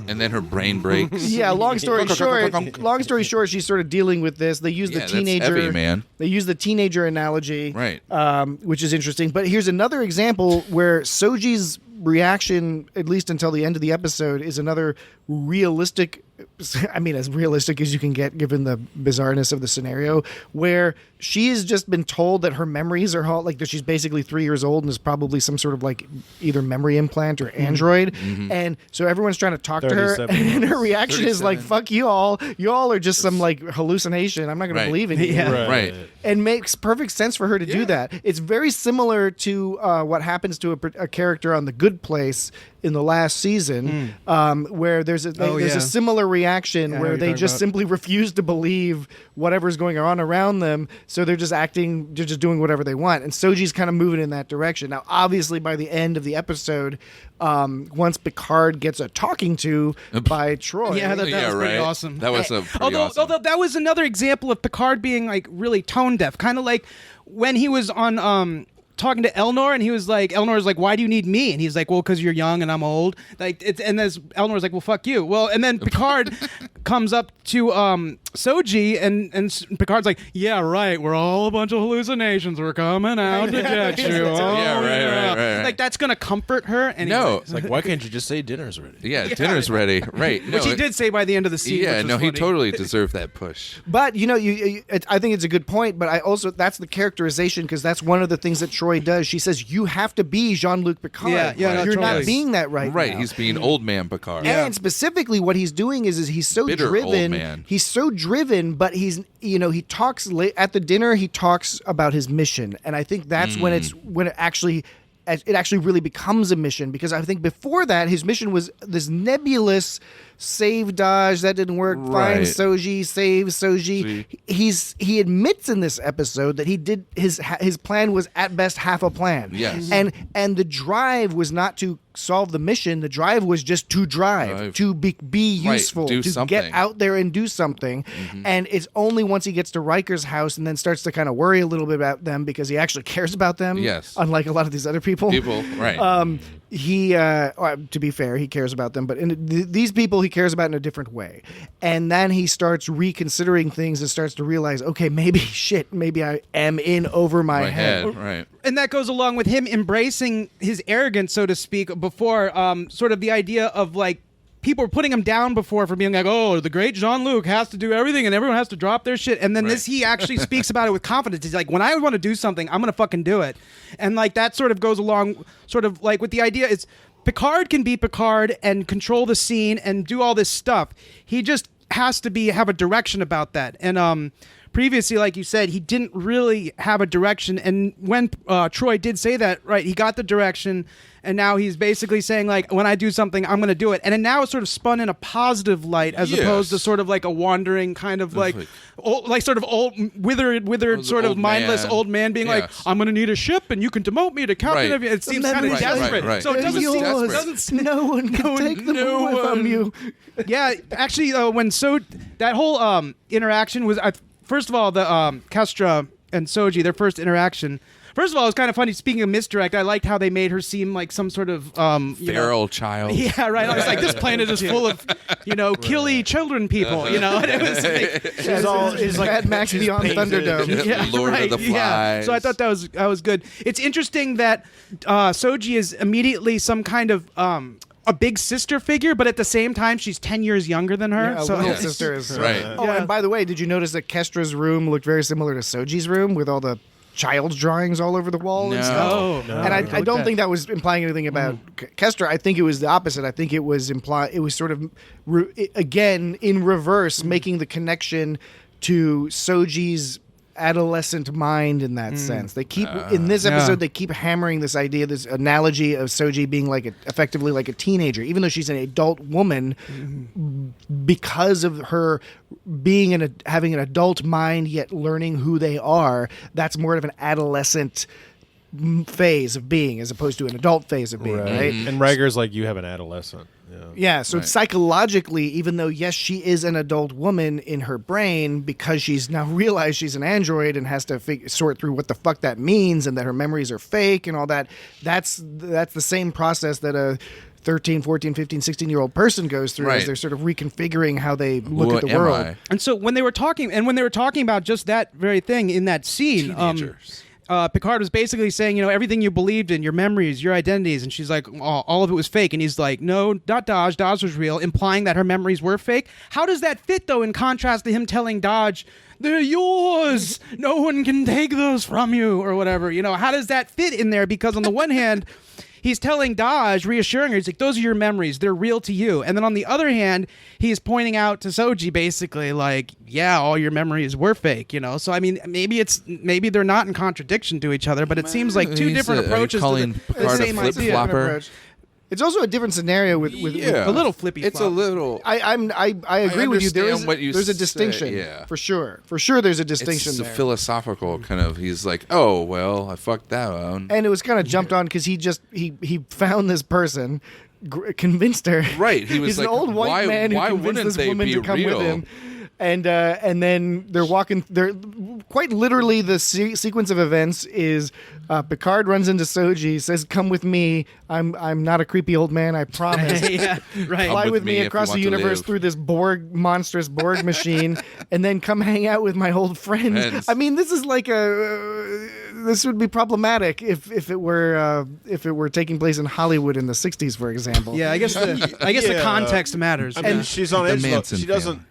And then her brain breaks. Yeah, long story short, she's sort of dealing with this. They use the teenager. That's heavy, man. They use the teenager analogy, right? Which is interesting. But here's another example where Soji's reaction, at least until the end of the episode, is another realistic. I mean, as realistic as you can get given the bizarreness of the scenario, where she has just been told that her memories are like that she's basically 3 years old and is probably some sort of like either memory implant or android. And so everyone's trying to talk to her, and her reaction is like, fuck you all are just some like hallucination. I'm not going to believe in you. Right. And makes perfect sense for her to do that. It's very similar to what happens to a character on The Good Place in the last season, where there's a similar reaction where they just simply refuse to believe whatever's going on around them, so they're just doing whatever they want. And Soji's kind of moving in that direction. Now, obviously, by the end of the episode, once Picard gets a talking to by Troy, that was pretty awesome. That was awesome. Although that was another example of Picard being like really tone deaf, kind of like when he was on talking to Elnor, and he was like, Elnor's like, why do you need me? And he's like, well, because you're young and I'm old. Like, and as Elnor's like, well, fuck you. Well, and then Picard comes up to Soji, and Picard's like, yeah, right, we're all a bunch of hallucinations. We're coming out to get you. Right. Like, that's gonna comfort her. Anyways. No, it's like, why can't you just say dinner's ready? Yeah, dinner's ready. Right. Which he did say by the end of the scene. Yeah, which was he totally deserved that push. But I think it's a good point. But I also that's the characterization, because that's one of the things that Troy does. She says you have to be Jean-Luc Picard. You're not being that right now. He's being old man Picard. And specifically, what he's doing is he's so bitter driven. Old man. He's so driven, but he talks at the dinner. He talks about his mission, and I think that's when it actually really becomes a mission, because I think before that his mission was this nebulous save Dodge, that didn't work, find Soji, save Soji. He admits in this episode that he did his plan was at best half a plan. Yes. And the drive was not to solve the mission. The drive was just to drive, to be useful, do to something. get out there and do something. And it's only once he gets to Riker's house and then starts to kind of worry a little bit about them, because he actually cares about them. Yes. Unlike a lot of these other people. Right. He to be fair, he cares about them, but these people he cares about in a different way. And then he starts reconsidering things and starts to realize, okay, maybe I am in over my head. Right. And that goes along with him embracing his arrogance, so to speak, before sort of the idea of like people were putting him down before for being like, oh, the great Jean-Luc has to do everything and everyone has to drop their shit. And then he actually speaks about it with confidence. He's like, when I want to do something, I'm going to fucking do it. And like that sort of goes along sort of like with the idea is Picard can be Picard and control the scene and do all this stuff. He just has to have a direction about that. And previously, like you said, he didn't really have a direction. And when Troy did say that, right, he got the direction. And now he's basically saying, like, when I do something, I'm going to do it. And then now it's sort of spun in a positive light as opposed to sort of like a wandering kind of like sort of old, withered sort of mindless old man being like, I'm going to need a ship and you can demote me to captain of you. It seems kind of desperate. Right. So it doesn't no one can take them away from you. Yeah, actually, that whole interaction was, first of all, the Kestra and Soji, their first interaction. First of all, it was kind of funny. Speaking of misdirect, I liked how they made her seem like some sort of feral child. Yeah, right. I was like, this planet is full of, killy children people. And it was like, she's like Mad Max Beyond Thunderdome. Yeah, Lord of the Flies. Yeah. So I thought that was good. It's interesting that Soji is immediately some kind of a big sister figure, but at the same time, she's 10 years younger than her. Yeah, so little Yes. sister is Right. Oh, and by the way, did you notice that Kestra's room looked very similar to Soji's room with all the child's drawings all over the wall and stuff? Oh, And I don't think that was implying anything about Kestra. I think it was the opposite. I think it was it was sort of again in reverse, making the connection to Soji's adolescent mind in that sense. They keep in this episode they keep hammering this idea, this analogy of Soji being effectively like a teenager, even though she's an adult woman, because of her being having an adult mind yet learning who they are. That's more of an adolescent phase of being as opposed to an adult phase of being, right? And Riker's like, you have an adolescent. Yeah, so psychologically, even though, yes, she is an adult woman in her brain because she's now realized she's an android and has to sort through what the fuck that means and that her memories are fake and all that, that's the same process that a 13, 14, 15, 16-year-old person goes through as they're sort of reconfiguring how they look at the world. And so when they were talking about just that very thing in that scene, Teenagers. Picard was basically saying, everything you believed in, your memories, your identities, and she's like, all of it was fake. And he's like, no, not Dodge. Dodge was real, implying that her memories were fake. How does that fit, though, in contrast to him telling Dodge, they're yours, no one can take those from you, or whatever? How does that fit in there? Because on the one hand, he's telling Dodge, reassuring her, he's like, those are your memories. They're real to you. And then on the other hand, he's pointing out to Soji basically like, yeah, all your memories were fake, So, I mean, maybe they're not in contradiction to each other, but it seems like two different approaches to the same idea. Flip-flopper. It's also a different scenario with A little flippy. It's a little. I agree with you. understand what you There's a say, distinction, yeah. for sure. For sure, there's a distinction It's a there. philosophical kind of. He's like, oh well, I fucked that one. And it was kind of jumped on because he found this person, convinced her. Right, he was He's like, an old white why- man who why convinced wouldn't this they woman be to come real? with him. And then they're walking. They're quite literally the sequence of events is Picard runs into Soji, says, "Come with me. I'm not a creepy old man. I promise. Yeah, right. Fly Come with with me me if across you the want to universe live." through this monstrous Borg machine, and then come hang out with my old friends." Friends. I mean, this is like this would be problematic if it were taking place in Hollywood in the '60s, for example. Yeah, I guess the context matters. I mean, she's on The edge. Though. Manson She doesn't.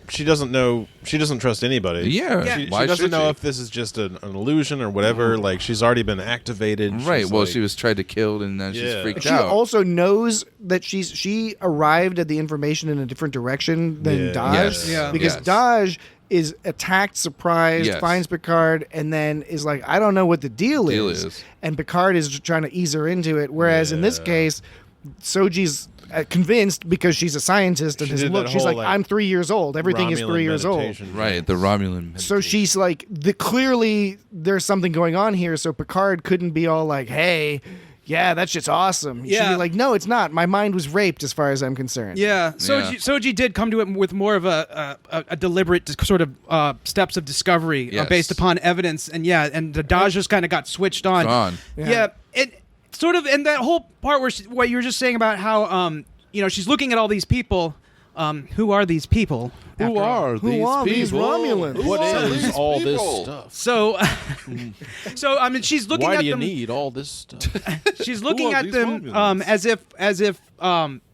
She doesn't know. She doesn't trust anybody. Yeah. She Why doesn't should know she? if this is just an illusion or whatever. Like she's already been activated. Right. She's well, like- she was tried to kill, and then she's Yeah. freaked She out. also knows that she arrived at the information in a different direction than Yeah. Dodge. Yes. Yeah. Because Yes. Dodge is attacked, surprised, Yes. finds Picard, and then is like, I don't know what the deal is. And Picard is trying to ease her into it. Whereas in this Yeah. case, Soji's convinced because she's a scientist and She his did look. that She's whole, like, like, I'm 3 years old. Everything is Romulan 3 years old. meditation. Right. The Romulan. So she's like, clearly there's something going on here. So Picard couldn't be all like, hey, yeah, that shit's awesome. She'd Yeah. be like, no, it's not. My mind was raped as far as I'm concerned. Yeah, Soji did come to it with more of a deliberate sort of steps of discovery Yes. based upon evidence, and the Dodge just kind of got switched on. Gone. Yeah, it sort of, and that whole part where what you were just saying about how she's looking at all these people. Who are these people? Who are Who are these Romulans? What is these all this people? stuff? So, I mean, she's looking Why at do you them. need all this stuff? She's looking Who are at these them Romulans? as if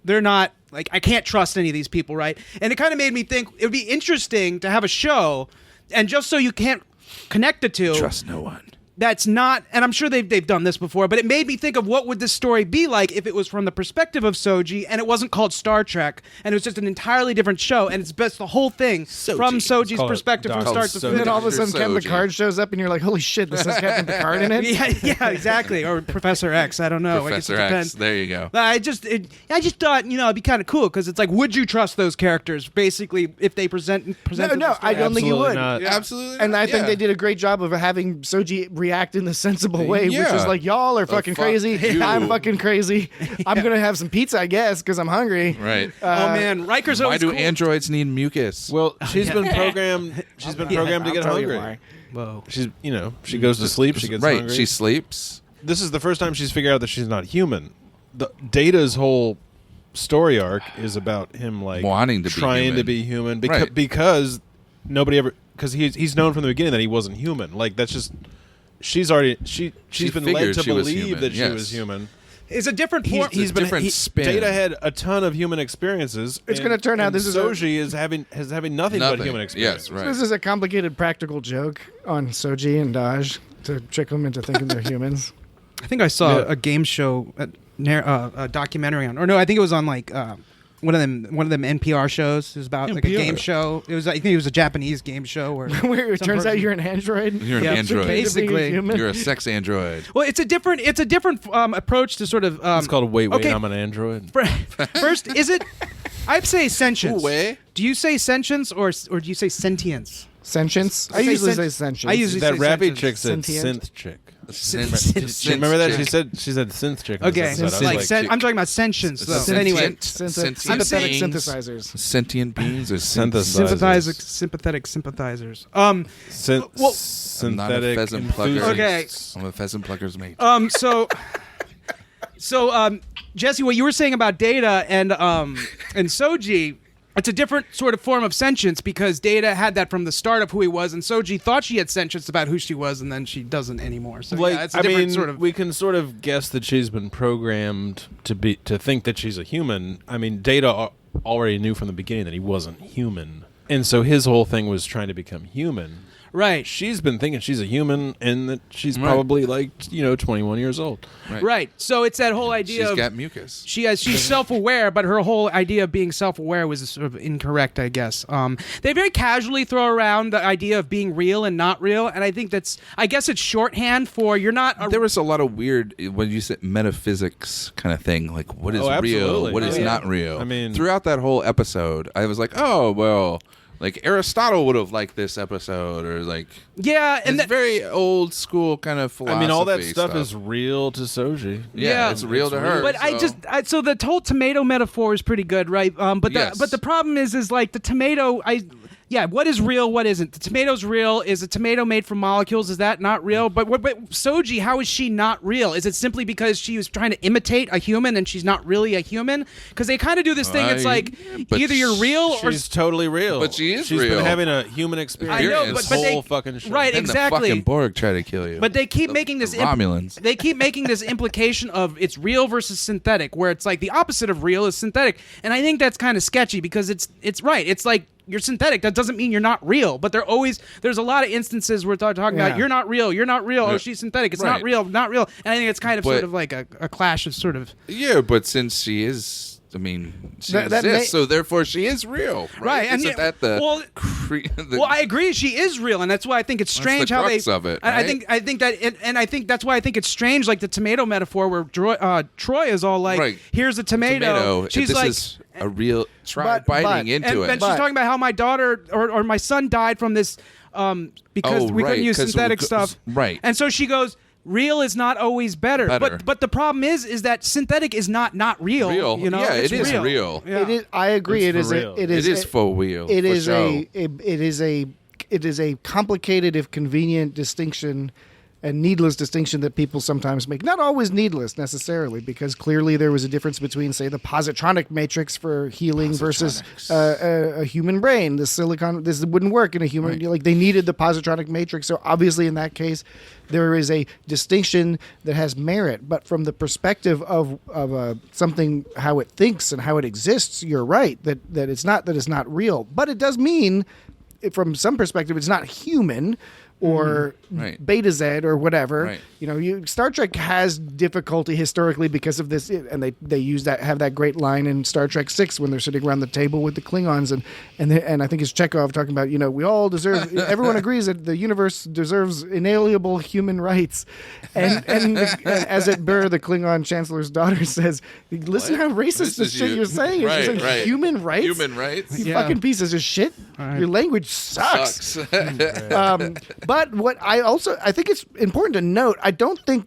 they're not like, I can't trust any of these people, right? And it kind of made me think it would be interesting to have a show, and just so you can't connect the two, Trust no one. that's not, and I'm sure they've done this before, but it made me think of what would this story be like if it was from the perspective of Soji and it wasn't called Star Trek and it was just an entirely different show, and it's best the whole thing from Soji's Call it perspective from Dr. start to Soji. And then all of a Dr. sudden, Captain Soji. Picard shows up, and you're like, holy shit, this has Captain Picard in it? yeah, exactly, or Professor X. I don't know. Professor I guess it X. depends. There you go. I just thought it'd be kind of cool because it's like, would you trust those characters basically if they present? No, I don't think you would. Not. Yeah, absolutely. And I think yeah. they did a great job of having Soji react in the sensible way, which Yeah. is like, y'all are fucking fuck crazy. you. I'm fucking crazy. I'm gonna have some pizza, I guess, because I'm hungry. Right. Oh man, Riker's Why always do cool. androids need mucus? Well, she's been programmed. She's been programmed to I'll get tell you hungry. why. Whoa. She's, she goes to sleep. She gets right. hungry. She sleeps. This is the first time she's figured out that she's not human. The Data's whole story arc is about him like Wanting to be trying human. to be human Right. because nobody ever because he's known from the beginning that he wasn't human. Like that's just she's been led figured to she was believe human, that she yes. was human. It's a different form. He's been different spin. Data had a ton of human experiences. It's gonna turn out this is Soji is having nothing but human experience. Yes, right. This is a complicated practical joke on Soji and Daj to trick them into thinking they're humans. I think I saw a game show, a documentary on, or no, I think it was on like one of them NPR shows. It was about like a game show. It was, I think it was a Japanese game show where Where it turns out you're an android. You're an android. basically. You're a sex android. Well, it's a different approach to sort of. It's called Wait, okay. I'm an android. First, is it? I'd say sentience. Ooh, wait. Do you say sentience or do you say sentience? Sentience? I usually say sentience. I usually That say Raffi sentience. chick said Sentient? synth chick. Synth Remember that? chick. She said synth chick. in this Okay, episode. I was like I'm talking about sentience though. Sentient. Anyway, Sympathetic beings. synthesizers. Sentient beings or Synthesizers. sympathetic sympathizers. I'm not a synthetic pheasant plucker. enthusiasts. Okay. I'm a pheasant plucker's mate. So Jesse, what you were saying about Data and Soji, it's a different sort of form of sentience because Data had that from the start of who he was, and Soji thought she had sentience about who she was, and then she doesn't anymore. So Like, yeah, it's a different sort of. we can sort of guess that she's been programmed to think that she's a human. I mean, Data already knew from the beginning that he wasn't human, and so his whole thing was trying to become human. Right. She's been thinking she's a human and that she's probably like 21 years old. Right. So it's that whole idea She's of got mucus. she's self-aware, but her whole idea of being self-aware was sort of incorrect, I guess. They very casually throw around the idea of being real and not real, and I think I guess it's shorthand for you're not. There was a lot of weird when you said metaphysics kind of thing, like what is real, absolutely. what is Yeah. not real. I mean, throughout that whole episode, I was like, oh well. Like Aristotle would have liked this episode, or like And it's very old school kind of philosophy. I mean, all that stuff is real to Soji. Yeah, it's real to her. But so the whole tomato metaphor is pretty good, right? But the problem is like the tomato. What is real? What isn't? The tomato's real. Is a tomato made from molecules? Is that not real? But Soji, how is she not real? Is it simply because she was trying to imitate a human and she's not really a human? Because they kind of do this thing. It's like either you're real or she's totally real. But she is She's real. been having a human experience. I know, this but whole they- fucking show. right, and exactly. the fucking Borg try to kill you. But they keep making this Romulans. They keep making this implication of it's real versus synthetic, where it's like the opposite of real is synthetic, and I think that's kind of sketchy because it's right. It's like you're synthetic. That doesn't mean you're not real. But there's a lot of instances where they're talking about you're not real. Oh, she's synthetic. It's not real. Not real. And I think it's kind of sort of like a clash of sort of. Yeah, but since she is. I mean, she exists, so therefore she is real, right? And Isn't that the well, I agree, she is real, and that's why I think it's strange the how crux they. of it, I right? think that, and I think that's why I think it's strange, like the tomato metaphor, where Troy is all like, "Here's a tomato." She's this like, is a real biting into it. and she's talking about how my daughter or my son died from this because we couldn't use synthetic stuff, right? And so she goes. Real is not always better. But the problem is that synthetic is not real. You know, yeah, it's it is real. Yeah. It is. I agree. It's It for is. real. It is for real. It for is show. it is a complicated, if convenient, distinction and needless distinction that people sometimes make. Not always needless necessarily, because clearly there was a difference between, say, the positronic matrix for healing versus a human brain. The silicon, this wouldn't work in a human. Right. Like they needed the positronic matrix. So obviously, in that case, there is a distinction that has merit. But from the perspective of something, how it thinks and how it exists, you're right that it's not real. But it does mean, from some perspective, it's not human. Or Beta Z or whatever. Right. You know, Star Trek has difficulty historically because of this, and they have that great line in Star Trek 6 when they're sitting around the table with the Klingons, and I think it's Chekhov talking about, we all deserve. Everyone agrees that the universe deserves inalienable human rights, and as it Burr, the Klingon chancellor's daughter, says, "Listen how racist this shit you're saying. You're saying human rights. Human rights. You fucking pieces of shit. Right. Your language sucks." But what I think it's important to note, I don't think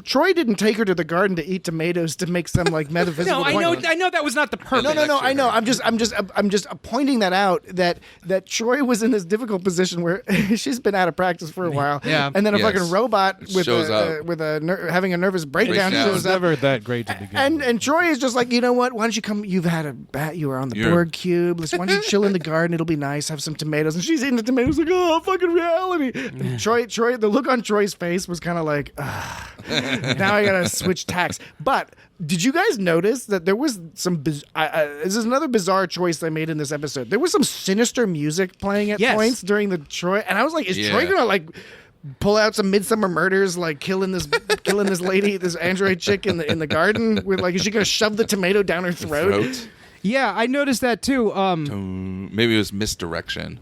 Troy didn't take her to the garden to eat tomatoes to make some like metaphysical No, point. I know that was not the purpose. No. I know. I'm just pointing that out that Troy was in this difficult position where she's been out of practice for a while. Yeah. And then a fucking robot Shows up. having a nervous breakdown Breakdown. It was shows up. never that great to begin with. And Troy is just like, you know what? Why don't you come? You've had a bat. You were on the Borg cube. Why don't you chill in the garden? It'll be nice. Have some tomatoes. And she's eating the tomatoes like, oh, fucking reality. And Troy, the look on Troy's face was kind of like, Now I gotta switch tacks. But did you guys notice that there was some? This is another bizarre choice they made in this episode. There was some sinister music playing at Yes. points during the Troy, and I was like, is Troy gonna like pull out some Midsummer Murders, like killing this lady, this android chick in the garden? With like, is she gonna shove the tomato down her throat? Yeah, I noticed that too. Maybe it was misdirection.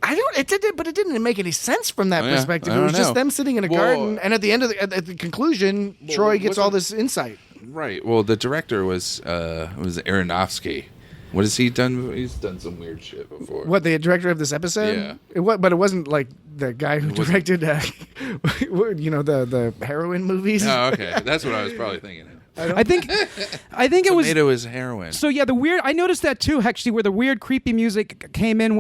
It didn't make any sense from that Yeah, perspective. I It was don't just know. them sitting in a Well, garden, and at the end of at the conclusion, Troy gets all this insight. Right. Well, the director was Aronofsky. What has he done? He's done some weird shit before. What, the director of this episode? Yeah. But it wasn't like the guy who directed, the heroin movies. Oh, okay. That's what I was probably thinking. I think it was. Tomato is heroin. So yeah, I noticed that too, actually, where the weird, creepy music came in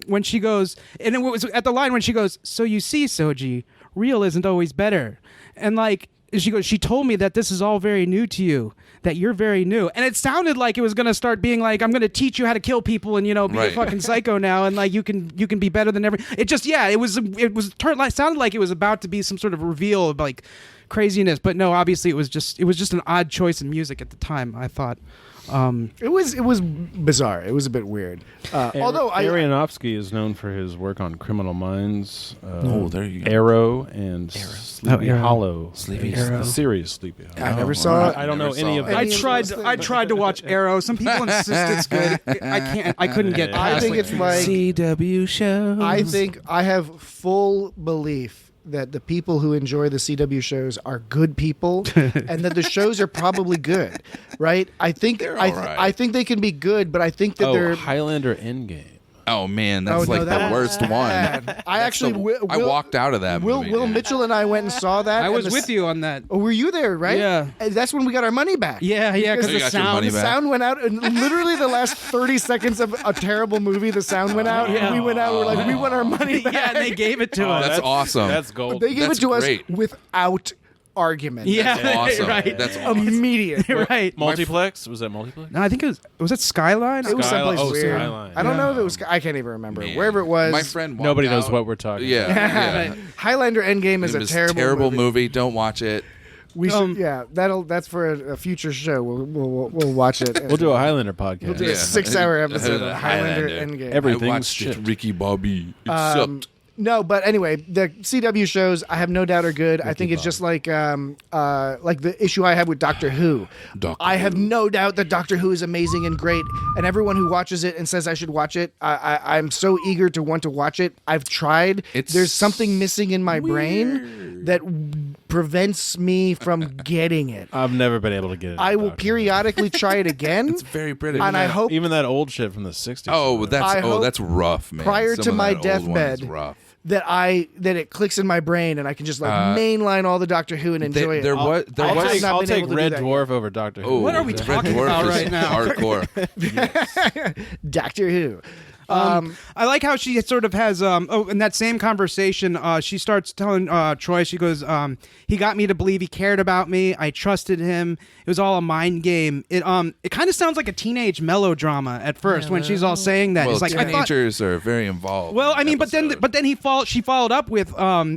when she goes, and it was at the line when she goes, "So you see, Soji, real isn't always better," and like she goes, "She told me that this is all very new to you, that you're very new," and it sounded like it was gonna start being like, "I'm gonna teach you how to kill people and be a Right. fucking psycho now, and like you can be better than ever." It just sounded like it was about to be some sort of reveal of like craziness, but no, obviously it was just an odd choice in music at the time, I thought. It was bizarre. It was a bit weird. Although Aronofsky is known for his work on Criminal Minds, there you go. Arrow, and Sleepy Arrow. Hollow. Sleepy The series Sleepy Hollow. I never saw it. I don't know Never any saw of it. them. I tried to watch Arrow. Some people insist it's good. I couldn't get past I think it's like CW shows. I think I have full belief that the people who enjoy the CW shows are good people, and that the shows are probably good, right? I think They're all right. I think they can be good, but I think that they're. Highlander Endgame. Oh man, Oh, that's no, like that- the worst one. I actually, I walked out of that movie. Will dude. Mitchell and I went and saw that. I and was the with you on that. Oh, were you there? Right? Yeah. And that's when we got our money back. Yeah, because You the got your sound. money The back. sound went out, and literally the last 30 seconds of a terrible movie, the sound went out, and we went out. We're like, we want our money back. Yeah, and they gave it to Oh, us. that's awesome. That's gold. They gave That's it to great. us without argument. Yeah, That's awesome. right. That's awesome. Immediate. right. Multiplex? Was that Multiplex? No, I think it was that Skyline. It was someplace oh, weird. Skyline. I don't know if it was. I can't even remember. Man. Wherever it was. My friend. Nobody walked knows out. what we're talking Yeah, about. yeah. Highlander Endgame is It a was terrible movie. Don't watch it. We should. Yeah, that's for a future show. We'll watch it. We'll do a Highlander podcast. We'll do a Yeah. 6-hour episode of Highlander Highlander. Endgame. Everything's I watched shit. Ricky Bobby. It sucked. No, but anyway, the CW shows I have no doubt are good. I think it's just like the issue I have with Doctor Who. I have no doubt that Doctor Who is amazing and great, and everyone who watches it and says I should watch it, I'm so eager to want to watch it. I've tried. There's something missing in my brain that prevents me from getting it. I've never been able to get it. I will periodically try it again. It's very British. And I hope Even that old shit from the 60s. Oh, I hope that's rough, man. prior Some to of my that old one is deathbed rough. that it clicks in my brain and I can just mainline all the Doctor Who and enjoy it. There I'll was. take- not I'll been take able to do Red that Dwarf over Doctor Who. Oh, What are we Red talking Dwarf about is right now? Hardcore. Doctor Who. I like how she sort of has in that same conversation she starts telling Troy, she goes, he got me to believe he cared about me, I trusted him, it was all a mind game. It kind of sounds like a teenage melodrama at first when she's all saying that. Well, It's like I thought, teenagers are very involved. well, in I the mean, but then she followed up with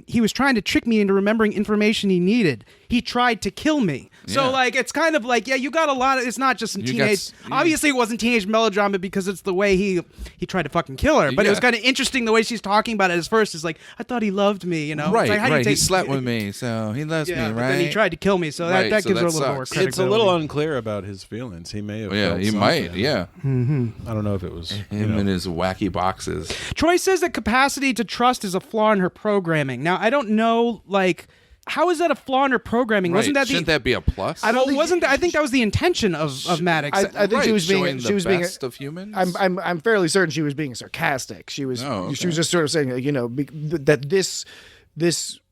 he was trying to trick me into remembering information he needed. He tried to kill me. So Yeah. like it's kind of like, yeah, you got a lot of, it's not just some You got teenage s- obviously it wasn't teenage melodrama because it's the way he tried to fucking kill her. But it was Yeah. kind of interesting the way she's talking about it at first. Is like, I thought he loved me, you know? It's Right, like, how do you right. He take- slept with me, so he loves Yeah, me, but right? then he tried to kill me, so Right, that so gives her a that little more sucks. credibility. It's a little unclear about his feelings. He may have Yeah, felt he something. might. Yeah, I don't know if it was him and his wacky boxes. Troy says that capacity to trust is a flaw in her programming. Now, I don't know, like, how is that a flaw in her programming? Right. Wasn't that Shouldn't that be a plus? I don't think- wasn't that, I think that was the intention of Maddox. I think she was being Showing she was the being best of humans. I'm fairly certain she was being sarcastic. She was Oh, okay. she was just sort of saying, that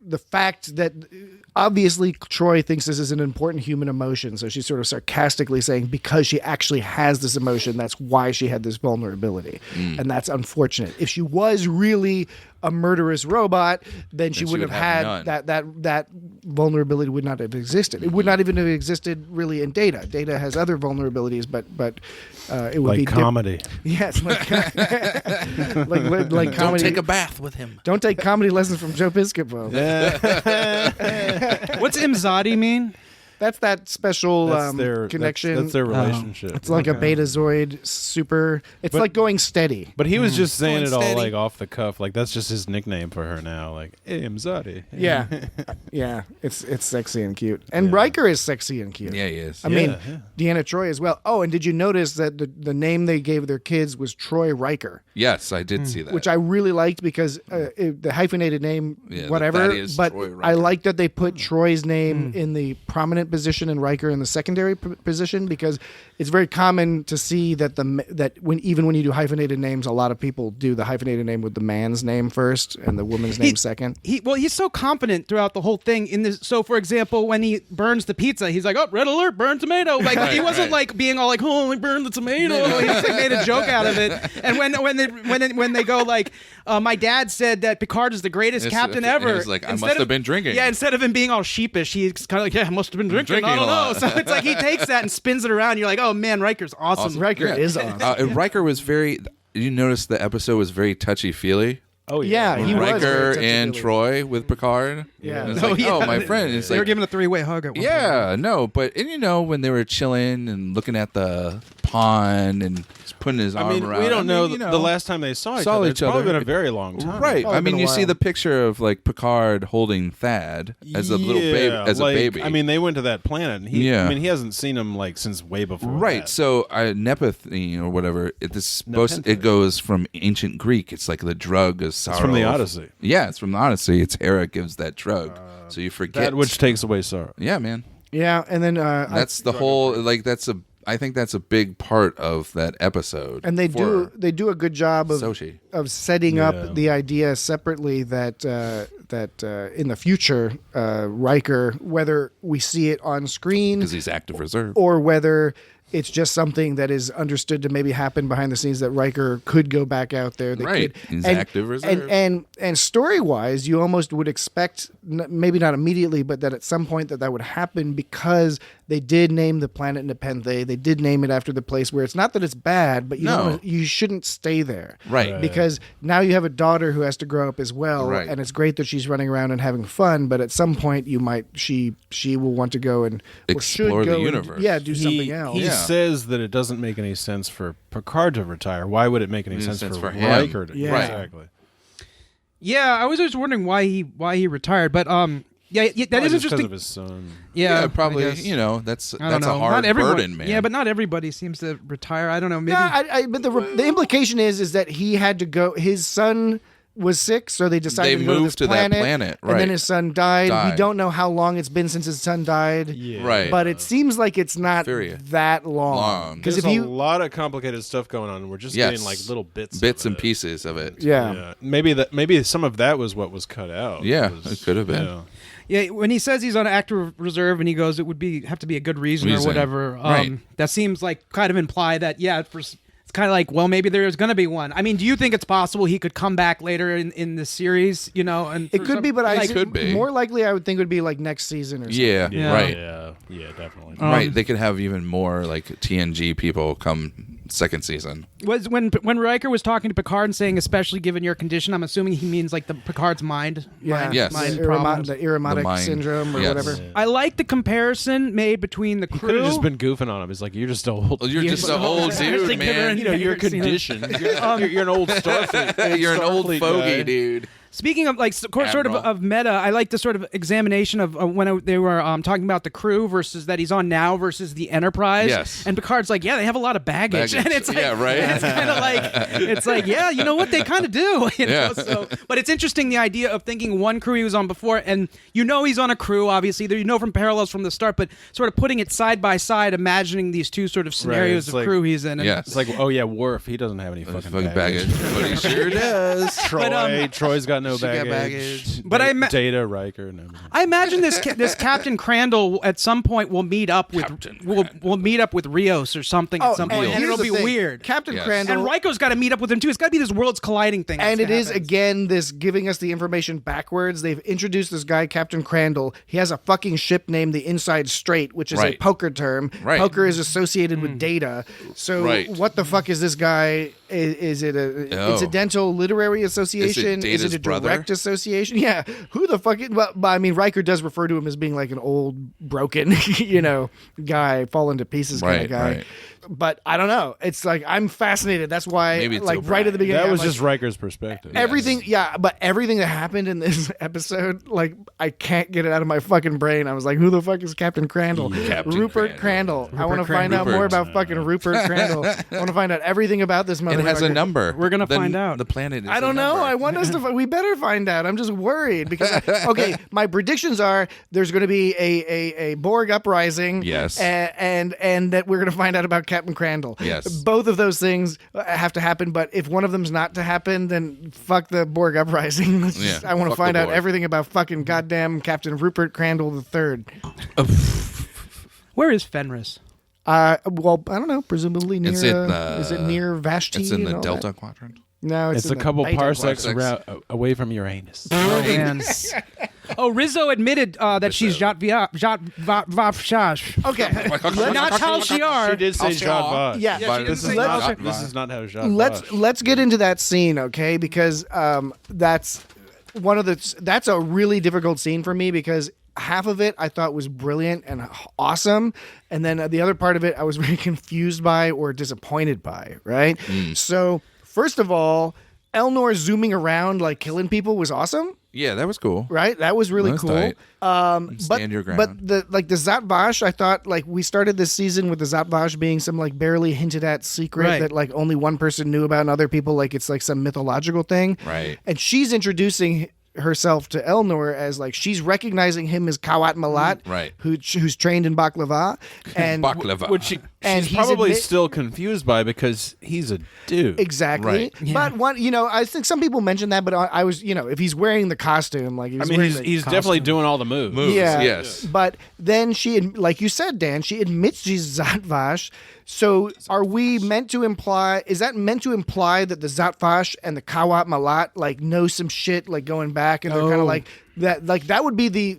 the fact that obviously Troy thinks this is an important human emotion, so she's sort of sarcastically saying because she actually has this emotion, that's why she had this vulnerability, and that's unfortunate. If she was really a murderous robot, then she wouldn't would have have had that vulnerability would not have existed. It would not even have existed really in Data. Data has other vulnerabilities, but it would like be comedy. Yes, like like Don't comedy. take a bath with him. Don't take comedy lessons from Joe Piscopo. What's Imzadi mean? That's that special That's their connection. That's their relationship. It's like a Betazoid super. It's like going steady. But he was just saying it all steady. like off the cuff. Like that's just his nickname for her now. Like, hey, I'm Zadi. Yeah, yeah. It's sexy and cute. And Riker is sexy and cute. Yeah, he is. I mean, Deanna Troi as well. Oh, and did you notice that the name they gave their kids was Troy Riker, Yes, I did see that. which I really liked because the hyphenated name, Yeah, the whatever. Thaddeus But Troy Riker. I like that they put Troy's name in the prominent position and Riker in the secondary position, because it's very common to see that when you do hyphenated names, a lot of people do the hyphenated name with the man's name first and the woman's name second. He's so confident throughout the whole thing. In this, so for example, when he burns the pizza, he's like, "Oh, red alert, burn tomato!" Like he wasn't like being all like, "Oh, like burn the tomato." He just like, made a joke out of it. And when they go like, "My dad said that Picard is the greatest captain ever," He's like, "I instead must of- have been drinking." Yeah, instead of him being all sheepish, he's kind of like, "Yeah, I must have been drinking. I drinking don't a know." lot. So it's like he takes that and spins it around. You're like, "Oh man, Riker's awesome." Riker is awesome. Riker was very. You notice the episode was very touchy feely. Oh Yeah, he was Riker very and touchy-feely. Troy with Picard. Yeah. And it's like, oh, my friend. It's They like, were giving a 3-way hug at one point. yeah, no, but when they were chilling and looking at the pond and just putting his arm around. we don't know the last time they saw each other. It's probably been a very long time. Right. Probably I mean, been a you see while. the picture of like Picard holding Thad as a little baby, as like, a baby. I mean, they went to that planet. And Yeah. I mean, he hasn't seen him like since way before. right. that. So Nepenthe or whatever. It goes from ancient Greek. It's like the drug of sorrow. It's from the Odyssey. Yeah, it's from the Odyssey. It's Hera gives that drug, so you forget That which takes away sorrow. Yeah, man. Yeah, and then That's the whole. Like I think that's a big part of that episode. and they for do a good job of Sochi. setting Yeah. up the idea separately that in the future Riker, whether we see it on screen Because he's active reserve. or whether it's just something that is understood to maybe happen behind the scenes, that Riker could go back out there. They Right. could, He's active reserve. And story-wise, you almost would expect, maybe not immediately, but that at some point that would happen, because they did name the planet Nepenthe. They did name it after the place where it's not that it's bad, but you shouldn't stay there. Right. Because now you have a daughter who has to grow up as well. Right. And it's great that she's running around and having fun, but at some point she will want to go and Explore the go and, universe. do something else. He Yeah. says that it doesn't make any sense for Picard to retire. Why would it make any sense for him. Riker to? Yeah. Right. Exactly. Yeah, I was always wondering why he retired, but that is Probably just interesting. because of his son. Yeah, I probably. guess. That's I don't a know. hard Not everyone, burden, man. Yeah, but not everybody seems to retire. I don't know. Maybe. Yeah, but the implication is that he had to go. His son was sick, so they decided They to go to moved this to that planet, planet, and then right. his son died. We Died. don't know how long it's been since his son died. Yeah. Right. But it seems like it's not Very that long. long. Because There's if you, a lot of complicated stuff going on. We're just Yes. getting like little bits Bits of and it. pieces of it. yeah. Maybe some of that was what was cut out. Yeah, was- it could have been. yeah. Yeah, when he says he's on active reserve and he goes, it would have to be a good reason or Reason. whatever. Right. That seems like kind of imply that it's kind of like, well, maybe there's going to be one. I mean, do you think it's possible he could come back later in the series? And It could be, but I could be. more likely I would think it would be like next season or something. Yeah, Yeah. right. Yeah, definitely. Right. They could have even more like TNG people come second season. Was when Riker was talking to Picard and saying, especially given your condition, I'm assuming he means like the Picard's mind. Yeah. Yes. Mind The problems. Ironic mind. syndrome or Yes. whatever. I like the comparison made between the He crew. could have just been goofing on him. He's like, you're just old. Well, you're just an old dude, man. You know, you're conditioned. You're an old Starfleet. You're an old Starfleet fogey, guy. dude. Speaking of like sort of Admiral. meta, I like the sort of examination of when they were talking about the crew versus that he's on now versus the Enterprise. Yes. And Picard's like, yeah, they have a lot of baggage, Baggage. and it's like, Yeah, right. and it's kind of like, it's like, yeah, you know what, they kind of do. You know? Yeah. So, but it's interesting the idea of thinking one crew he was on before, and he's on a crew, obviously. You know from parallels from the start, but sort of putting it side by side, imagining these two sort of scenarios it's of like- crew he's in. And Yes. It's like, oh yeah, Worf. He doesn't have any fucking Fucking baggage. baggage. But he sure does. Troy. Troy's got no She got baggage. baggage. But Data, Riker, no. I imagine this Captain Crandall at some point will meet up with Captain will meet up with Rios or something at some point, and here's it'll the be thing. weird. Captain Yes. Crandall. And Riker's got to meet up with him too. It's got to be this worlds colliding thing. And it that's is, gonna happen. again, this giving us the information backwards. They've introduced this guy, Captain Crandall. He has a fucking ship named the Inside Straight, which is a Right. poker term. Right. Poker is associated with data. So Right. what the fuck is this guy Is it a Oh. incidental literary association? Is Data's it a brother? direct association? Yeah. Who the fuck? But I mean, Riker does refer to him as being like an old, broken, guy, fallen to pieces kind of guy. Right. But I don't know. It's like I'm fascinated. That's why, Maybe it's like right at the beginning, That I'm was like, just Riker's perspective. everything. Yeah, but everything that happened in this episode, like I can't get it out of my fucking brain. I was like, who the fuck is Captain Crandall? Captain Rupert Crandall. I want to find out more about fucking Rupert Crandall. I want to find out everything about this motherfucker. It has a number. We're gonna find out. The planet is I don't know. I want us to. We better find out. I'm just worried because okay, my predictions are there's going to be a Borg uprising. Yes. And that we're going to find out about Captain Crandall. Yes. Both of those things have to happen, but if one of them's not to happen, then fuck the Borg uprising. Yeah, I want to fuck find the out Borg. everything about fucking goddamn Captain Rupert Crandall III. Where is Fenris? Well, I don't know. Presumably near. Is it, is it near Vashti? It's in and the all Delta that? Quadrant. No, It's in a the couple Beta parsecs quadrant. away from Uranus. Oh, man. Oh, Rizzo admitted that she's Jat Vavshash. Okay. Not how she are. She did say Jean Vache. Yeah. But This is Let's- not. This is not how Jean let's Vache. let's get into that scene, okay? Because that's one of the that's a really difficult scene for me because half of it I thought was brilliant and awesome, and then the other part of it I was very confused by or disappointed by. Right. So first of all, Elnor zooming around like killing people was awesome. Yeah, that was cool. Right, that was really That was cool. tight. Stand your ground. But the Zat Vash, I thought like we started this season with the Zat Vash being some like barely hinted at secret Right. that like only one person knew about and other people like it's like some mythological thing. Right. And she's introducing herself to Elnor as like she's recognizing him as Kawat Malat, Right. who's trained in baklava, and Baklava. Which and she's he's probably admit- still confused by because he's a dude. Exactly, Right. but one, I think some people mentioned that, but I was, if he's wearing the costume, like I mean, he's definitely doing all the moves. Yeah. Yes. But then she, like you said, Dan, she admits she's Zat Vash. So are we meant to imply, is that meant to imply that the Zat Vash and the Kawat Malat like know some shit like going back and they're kind of like that would be the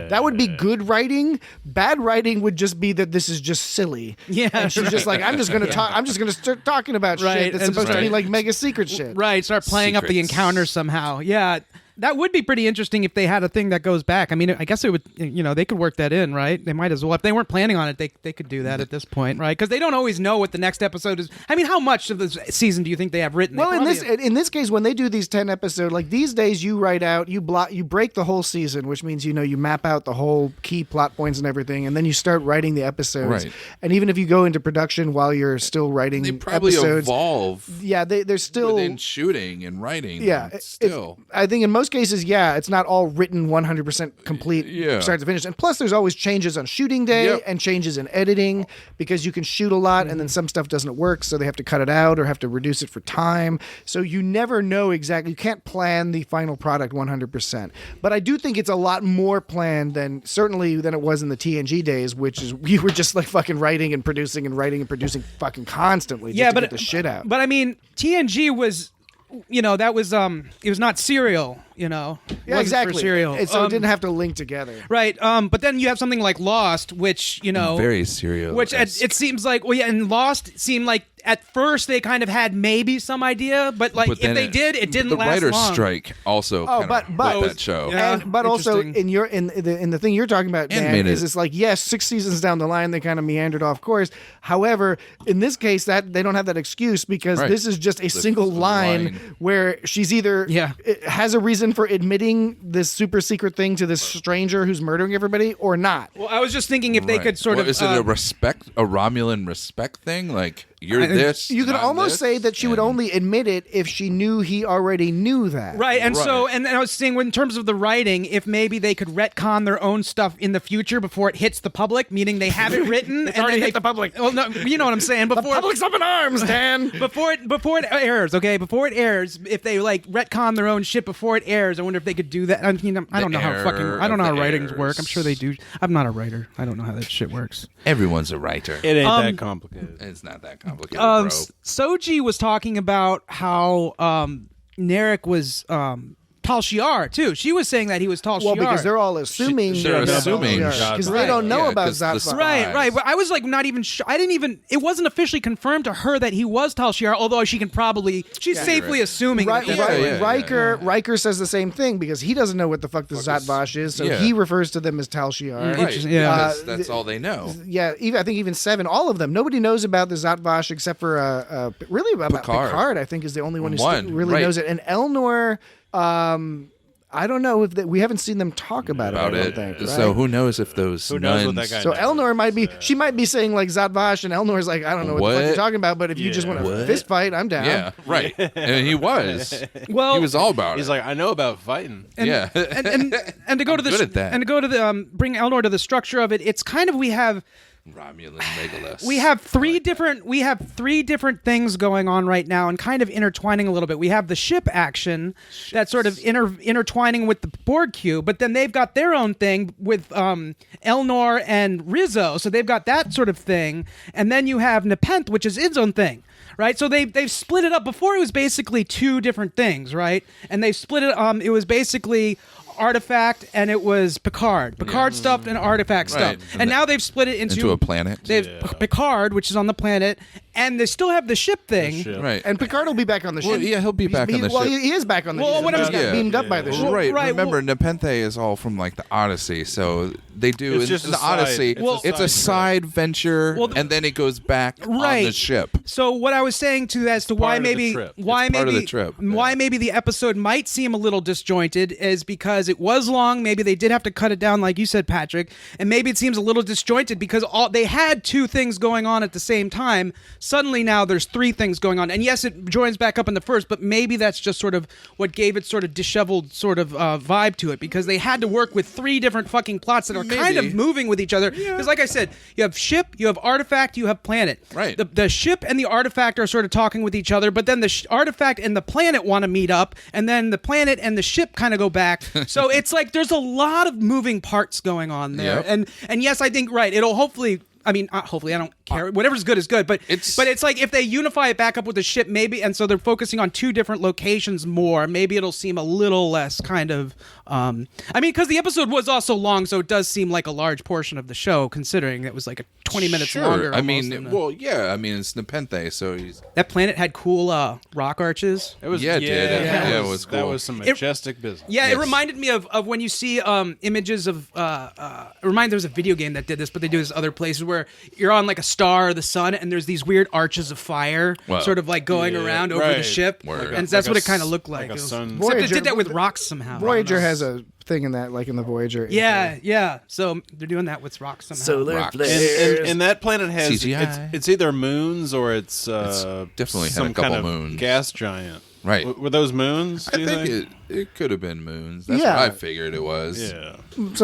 that would be good writing. Bad writing would just be that this is just silly. Yeah, And she's just like, I'm just going to talk, I'm just going to start talking about Right, shit that's and supposed to be right. like mega secret shit. Right, start playing up the Secrets. encounter somehow. Yeah, that would be pretty interesting if they had a thing that goes back. I mean, I guess it would, they could work that in, right? They might as well. If they weren't planning on it, they could do that at this point, right? Because they don't always know what the next episode is. I mean, how much of the season do you think they have written? They Well, probably- in this case, when they do these 10 episodes, like these days, you write out, you break the whole season, which means you map out the whole key plot points and everything, and then you start writing the episodes. Right. And even if you go into production while you're still writing They probably episodes, evolve yeah, they're still within shooting and writing. yeah. Still. I think in most cases, yeah, it's not all written 100% complete, Yeah. start to finish. And plus, there's always changes on shooting day Yep. and changes in editing because you can shoot a lot and then some stuff doesn't work, so they have to cut it out or have to reduce it for time. So you never know exactly. You can't plan the final product 100%. But I do think it's a lot more planned than it was in the TNG days, which is we were just like fucking writing and producing fucking constantly. Just to get the shit out. But I mean, TNG was, that was it was not serial. It yeah, wasn't exactly. For serial. And so it didn't have to link together. Right. But then you have something like Lost, which Very serial. Which it seems like, and Lost seemed like at first they kind of had maybe some idea, but like if they did, it didn't the last writers' long. strike also. but that show. Yeah. But also interesting. in the thing you're talking about, Dan, Animated. is it's like yes, 6 seasons down the line they kind of meandered off course. However, in this case, that they don't have that excuse because Right. this is just a single line where she's either has a reason for admitting this super secret thing to this stranger who's murdering everybody or not. Well, I was just thinking if they Right. could sort Well, of is it a Romulan respect thing? Like you're this. You could I'm almost this, say that she would and- only admit it if she knew he already knew that. Right, and so, Right. and I was saying, in terms of the writing, if maybe they could retcon their own stuff in the future before it hits the public, meaning they have it written and already then hit the public. Well, no, you know what I'm saying. Before Public's up in arms, Dan. before it airs, okay. Before it airs, if they like retcon their own shit before it airs, I wonder if they could do that. I mean, I don't know how error I don't know of how the writings work. I'm errors. sure they do. I'm not a writer. I don't know how that shit works. Everyone's a writer. It ain't that complicated. It's not that complicated, bro. Soji was talking about how Narek was Tal Shiar too. She was saying that he was Tal Shiar. Well, because they're all assuming They're assuming. because Right. they don't know Yeah, about 'cause the Zat. Right. But I was like not even. I didn't even. It wasn't officially confirmed to her that he was Tal Shiar. Although she can probably. She's safely assuming. Right, that right. yeah, Riker says the same thing because he doesn't know what the fuck the Zatvash is, so Yeah. he refers to them as Tal Shiar. Right. Yeah. Because that's all they know. Yeah, I think even 7, all of them. Nobody knows about the Zatvash except for really about Picard. I think is the only one who really right. knows it. And Elnor, I don't know if we haven't seen them talk about it. I don't think, right? So who knows if those Who nuns... knows what that guy So knows? Elnor might be, she might be saying like Zatvash, and Elnor's like, I don't know what the fuck you're talking about, but if you just want to fist fight, I'm down. Yeah, right. And he was. Well, He was all about He's it. like, I know about fighting. Yeah. and to go to the good at that. and to go to the bring Elnor to the structure of it. It's kind of we have Romulan Legolas. we have three different things going on right now and kind of intertwining a little bit. We have the ship action that's sort of intertwining with the Borg cube, but then they've got their own thing with Elnor and Rizzo, so they've got that sort of thing, and then you have Nepenthe, which is its own thing. Right, so they've split it up. Before it was basically two different things, right? And they split it. It was basically Artifact and it was Picard. Picard stuff and Artifact Right. stuff. And now they've split it into a planet. They have Picard, which is on the planet, and they still have the ship thing. Right. And Picard will be back on the ship. Well, yeah, he'll be back on the well, ship. he is back on the Well, ship. what He I'm- just got Yeah. beamed up by the ship. Right. Right, Remember, well- Nepenthe is all from like the Odyssey, so they do It's in just a the side- Odyssey. it's a It's a side venture, Well, and then it goes back on the Right. ship. So what I was saying as to why part of the maybe trip. why It's part maybe of the trip, why yeah. maybe the episode might seem a little disjointed is because it was long. Maybe they did have to cut it down, like you said, Patrick, and maybe it seems a little disjointed because they had two things going on at the same time. Suddenly now there's three things going on, and yes, it joins back up in the first, but maybe that's just sort of what gave it sort of disheveled sort of vibe to it because they had to work with three different fucking plots that are kind of Maybe. moving with each other. Because like I said, you have ship, you have artifact, you have planet. Right. The ship and the artifact are sort of talking with each other, but then the artifact and the planet want to meet up, and then the planet and the ship kind of go back. So it's like there's a lot of moving parts going on there. Yep. And yes, I think it'll hopefully. I mean, hopefully, I don't care. Whatever's good is good, but it's like if they unify it back up with the ship, maybe, and so they're focusing on two different locations more. Maybe it'll seem a little less kind of. I mean, because the episode was also long, so it does seem like a large portion of the show, considering it was like 20 minutes Sure. longer. I almost mean, than well, yeah. I mean, it's Nepenthe, so he's that planet had cool rock arches. It was Yeah, it did. Yeah, it was That cool. was some majestic business. Yeah, Yes. it reminded me of when you see images of. There's a video game that did this, but they do this other places where you're on like a star or the sun, and there's these weird arches of fire, Wow. sort of like going around over the right. ship, Word. and that's Like what a it kind of s- looked like. like a It was- sun- except Voyager- it did that with rocks somehow. Voyager has a thing in that, like in the Voyager. Yeah. So they're doing that with rocks somehow. Solar Rocks. flares. And that planet has CGI. it's either moons or it's definitely had some a couple kind of moons. gas giant. Right. Were those moons? I do you think it could have been moons. That's Yeah. what I figured it was. Yeah, It's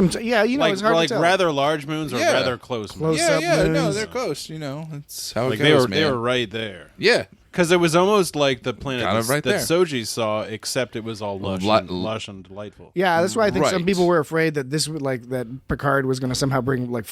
hard like to tell. rather large moons or Yeah. rather close Close moons. Yeah, up yeah, no, moons. they're close. You know, it's how Like it goes, they man. were right there. Yeah, Because it was almost like the planet Got it right that there. Soji saw, except it was all lush, lush and delightful. Yeah, that's why I think some Right. people were afraid that this would that Picard was going to somehow bring like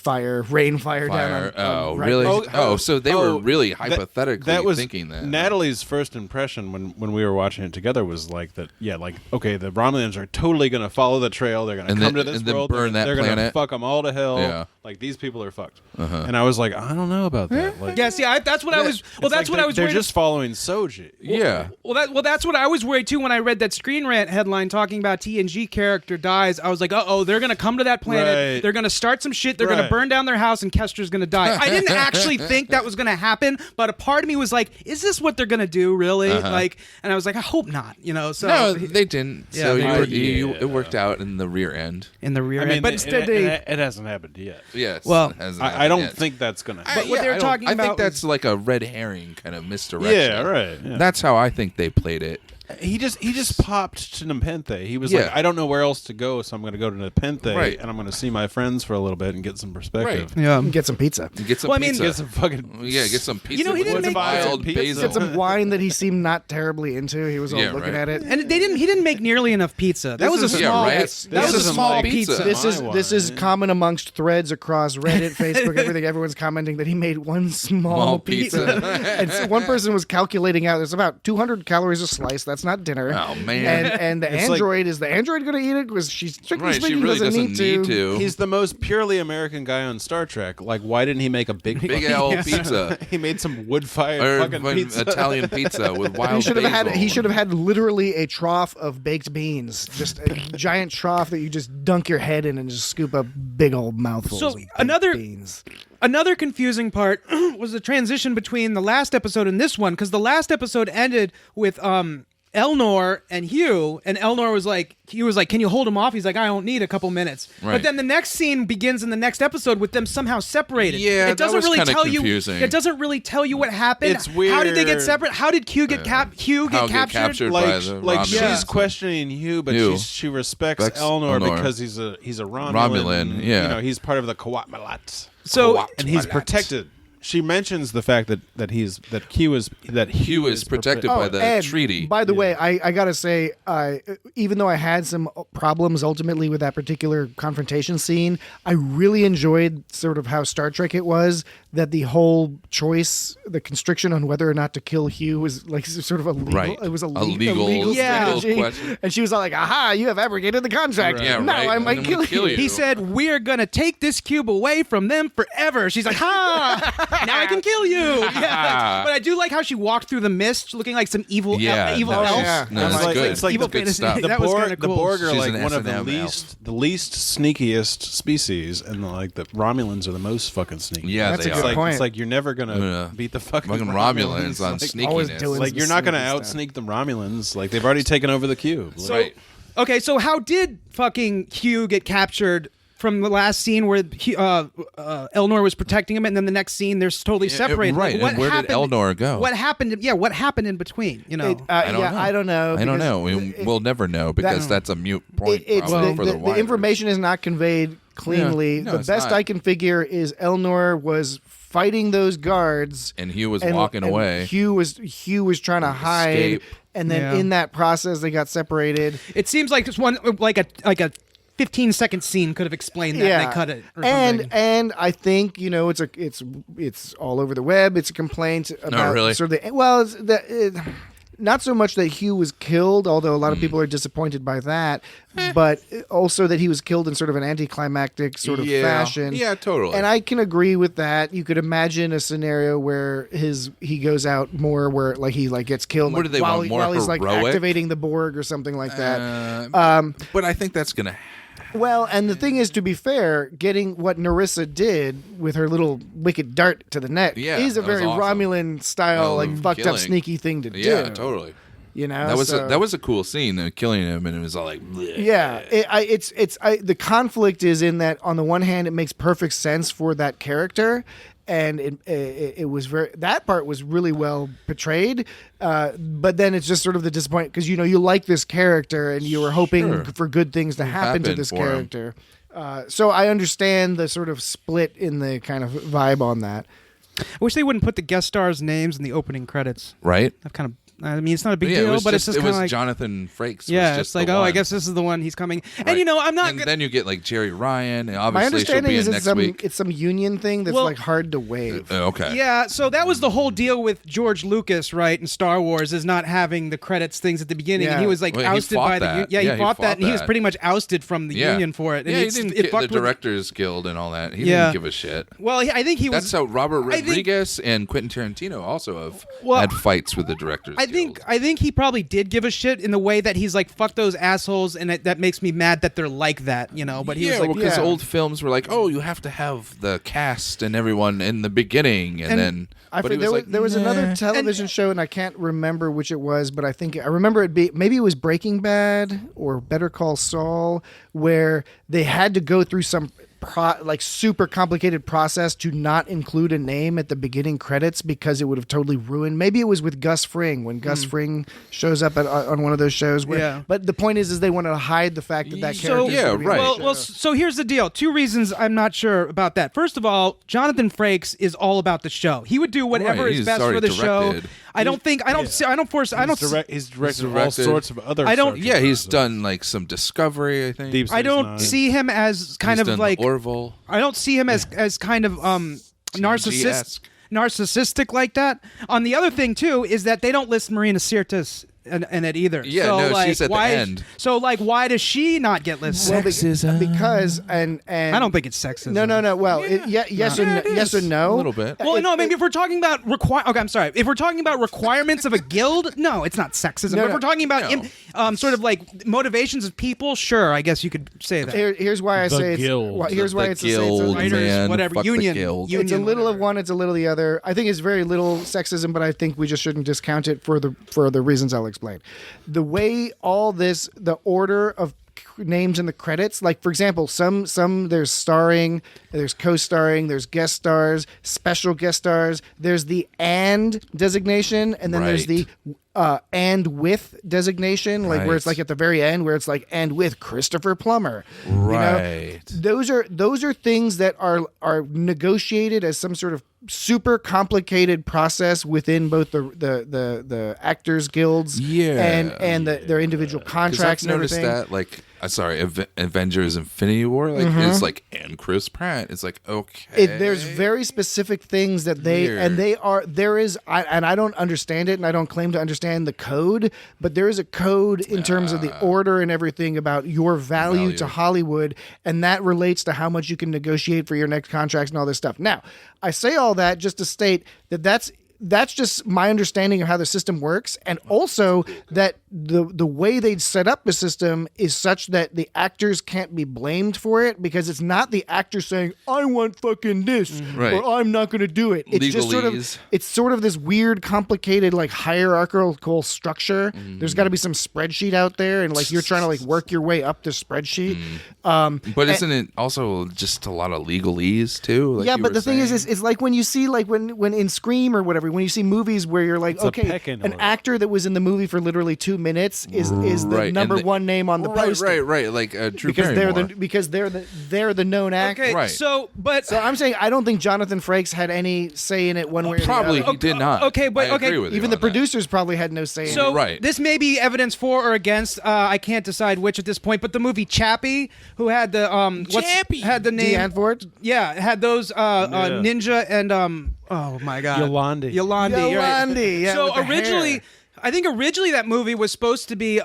rain fire down. fire. On Riker. Really? So they were really That- hypothetically that was thinking that. Natalie's first impression when we were watching it together was like that. Yeah, like okay, the Romulans are totally going to follow the trail. They're going to And come then- to this and then world. burn that they're going to planet. fuck them all to hell. Yeah. Like these people are fucked. And I was like, I don't know about that. Like, Yeah, see, that's what I was. Well, it's that's like what I was. They're worried just following Soji. Yeah. Well, that's what I was worried too when I read that Screen Rant headline talking about TNG character dies. I was like, they're gonna come to that planet. Right. They're gonna start some shit. They're gonna Right. burn down their house, and Kester's gonna die. I didn't actually think that was gonna happen, but a part of me was like, is this what they're gonna do, really? Like, and I was like, I hope not. So No, they didn't. Yeah, So they it worked out in the rear end. in the rear I mean, end, but instead they. it hasn't happened yet. Yes. Well, it hasn't I happened don't yet. think that's gonna. But what they were talking I about think that's was- like a red herring kind of misdirection. Yeah, right. Yeah. That's how I think they played it. He just popped to Nepenthe. He was Yeah. like, I don't know where else to go, so I'm going to go to Nepenthe, Right. and I'm going to see my friends for a little bit and get some perspective. Right. Yeah. Get some pizza. Get some Well, I mean, pizza. Get some fucking. Yeah, get some pizza. he didn't with make- wild Pizza. basil. Get some wine that he seemed not terribly into. He was all Yeah, looking right. at it. And he didn't make nearly enough pizza. That was a is- yeah, small. right. That This was a isn't small like pizza. pizza. This is common amongst threads across Reddit, Facebook, everything. Everyone's commenting that he made one small Small pizza, pizza. and so one person was calculating out. There's about 200 calories a slice. That's breakfast, not dinner. Oh, man. And the It's like- android is the android going to eat it? Because she's strictly Right, she speaking really doesn't need to. He's the most purely American guy on Star Trek. Like, why didn't he make a big Big fucking old pizza. He made some wood-fired Or fucking pizza. Italian pizza with wild He should have had. basil. He should have had literally a trough of baked beans, just a giant trough that you just dunk your head in and just scoop up big old mouthfuls. So of baked another- beans. Another confusing part was the transition between the last episode and this one, because the last episode ended with Elnor and Hugh, and Elnor was like, can you hold him off? He's like, I don't need a couple minutes. Right. But then the next scene begins in the next episode with them somehow separated. Yeah, it doesn't that was really kinda tell confusing. you. It doesn't really tell you what happened. It's How did they get weird. separate? How did Hugh get captured? by Like, the like Romulans. she's questioning Hugh, but Hugh. she respects Respects Elnor Elnor. because he's a Romulan. Romulan, yeah. You know, he's part of the Coatmalat. So And he's protected. She mentions the fact that Hugh is protected by the and treaty. By the way, I gotta say, even though I had some problems ultimately with that particular confrontation scene, I really enjoyed sort of how Star Trek it was. That the whole choice, the constriction on whether or not to kill Hugh was like sort of illegal. Right. It was a legal strategy. question. And she was all like, "Aha! You have abrogated the contract. Yeah, now right. I And might then kill we kill you." you. He said, "We're gonna take this cube away from them forever." She's like, "Ha! Now I can kill you." Yeah. But I do like how she walked through the mist, looking like some evil, Yeah, evil no, elf. yeah. No, It's that's like- good. it's like evil the good fantasy. stuff. That was Borg, kind of cool. The Borg are She's like an one of the S&M least sneakiest species, and like the Romulans are the most fucking sneaky. Yeah, That's they a are. good Like, point. it's like you're never gonna Yeah. beat the fucking Romulans on Like, always sneakiness. doing like you're not gonna sneaky out stuff. sneak the Romulans. Like they've already taken over the cube. So, Right. okay, so how did fucking Hugh get captured from the last scene where Elnor was protecting him, and then the next scene they're totally separated? right, Like, what and where did happened- Elnor go? What happened? Yeah, what happened in between? You know, I don't know. I don't know. I don't because know. We'll never know because that's a mute point it's probably for the the watchers. information is not conveyed cleanly. Yeah. No, the it's best not. I can figure is Elnor was fighting those guards, And Hugh was walking away. Hugh was trying to hide, Escape. and then Yeah. in that process they got separated. it seems like this one, like a 15-second scene could have explained that. And they cut it. Or something. And I think it's all over the web. It's a complaint about really? sort of not so much that Hugh was killed, although a lot of people are disappointed by that, but also that he was killed in sort of an anticlimactic sort of fashion. Yeah, totally. And I can agree with that. You could imagine a scenario where he goes out more, where like he like gets killed What like, do they while, want, more while he's like heroic? activating the Borg or something like that. But I think that's gonna. Well, and the thing is, to be fair, getting what Narissa did with her little wicked dart to the neck Yeah, is a that was very awesome. Romulan style, like fucked up, killing. sneaky thing to do. Yeah, totally. You know, That was so- that was a cool scene, killing him, and it was all like. Bleh. Yeah, the conflict is in that on the one hand, it makes perfect sense for that character, and it was that part was really well portrayed, but then it's just sort of the disappointment because you like this character and you were hoping Sure. for good things to happen to Happen this for him. character. So I understand the sort of split in the kind of vibe on that. I wish they wouldn't put the guest stars' names in the opening credits. Right. I've kind of. I mean, it's not a big Yeah, deal, it was but just, it's just it kind was of like Jonathan Frakes. yeah, was it's just like the I one. guess this is the one he's coming. Right. And I'm not. And then you get like Jerry Ryan, and My obviously she'll understanding be is in it's next week. some union thing that's Well- like hard to waive. Okay. Yeah, so that was the whole deal with George Lucas, right? In Star Wars, is not having the credits things at the beginning, and Yeah. he was like Well, he ousted fought by the that. yeah, he fought that, and he was that. pretty much ousted from the Yeah. union for it. And Yeah, he it's- didn't it get fucked the with- Directors Guild and all that. He Yeah. didn't give a shit. Well, I think he was. That's how Robert I think- Rodriguez and Quentin Tarantino also have Well, had fights with the Directors I Guild. think he probably did give a shit in the way that he's like, fuck those assholes, and that makes me mad that they're like that, But he was like, because yeah. old films were like, oh, you have to have the cast and everyone in the beginning, and then. I But he forget, was there was like, another "Nah." television show, and I can't remember which it was, but I remember maybe it was Breaking Bad or Better Call Saul, where they had to go through some super complicated process to not include a name at the beginning credits because it would have totally ruined. Maybe it was with Gus Fring when Gus Fring shows up on one of those shows. Yeah. But the point is they wanted to hide the fact that So, character. yeah, right. Well, so here's the deal. Two reasons I'm not sure about that. First of all, Jonathan Frakes is all about the show. He would do whatever Right, is he's best for already the show. directed. I don't He's directed all directed- sorts of other. I don't- Star Yeah, Trek he's shows. done like some Discovery, I think. Deep I Space don't Nine. see him as kind He's of done like Orville. I don't see him as kind of TNG-esque. narcissistic like that. On the other thing too is that they don't list Marina Sirtis in it either. Yeah, so, no, like, she's at the why, end. So like, why does she not get listed? because and I don't think it's sexism. No. Well, yes or no. A little bit. Well, no, maybe if we're talking about okay, I'm sorry. If we're talking about requirements of a guild, no, it's not sexism. But if we're talking about sort of like motivations of people, sure, I guess you could say that. Here's why I say guild. here's why The it's guild, writers, man. whatever, Fuck the union. guild. it's a little whatever. of one, it's a little of the other. I think it's very little sexism, but I think we just shouldn't discount it for the reasons I'll explain. The way all this, the order of names in the credits, like for example, some there's starring, there's co-starring, there's guest stars, special guest stars, there's the and designation, and then there's the and with designation, like where it's like at the very end where it's like and with Christopher Plummer. Right. Those are things that are negotiated as some sort of super complicated process within both the actors guilds and their individual contracts I've and noticed everything. that, like, Avengers Infinity War, like, it's like, and Chris Pratt. It's like, okay. There's very specific things that I don't understand it, and I don't claim to understand the code, but there is a code in terms of the order and everything about your value to Hollywood, and that relates to how much you can negotiate for your next contracts and all this stuff. Now, I say all that just to state that that's just my understanding of how the system works, and also that the way they'd set up the system is such that the actors can't be blamed for it, because it's not the actor saying I want fucking this or I'm not going to do it. It's just sort of this weird, complicated, like hierarchical structure. There's got to be some spreadsheet out there, and like you're trying to like work your way up the spreadsheet. But isn't it also just a lot of legalese too? Like yeah, you but were the thing is, saying? it's like when you see like when in Scream or whatever, when you see movies where you're like, a okay, pecking an order. actor that was in the movie for literally 2 minutes is the Right, number and one name on the poster. Right. Like Drew Because Barrymore. they're the known actor. Okay, Right. so I'm saying I don't think Jonathan Frakes had any say in it one way or Probably the other. he did not. okay, but I agree okay, with you Even on the that. producers probably had no say in it. So Right. this may be evidence for or against. I can't decide which at this point. But the movie Chappie, who had the had the name Deanne Ford? Yeah, had those Ninja and oh my god, Yolandi. Yolandi, right. Yolandi, yeah, So with the originally, hair. I think originally that movie was supposed to be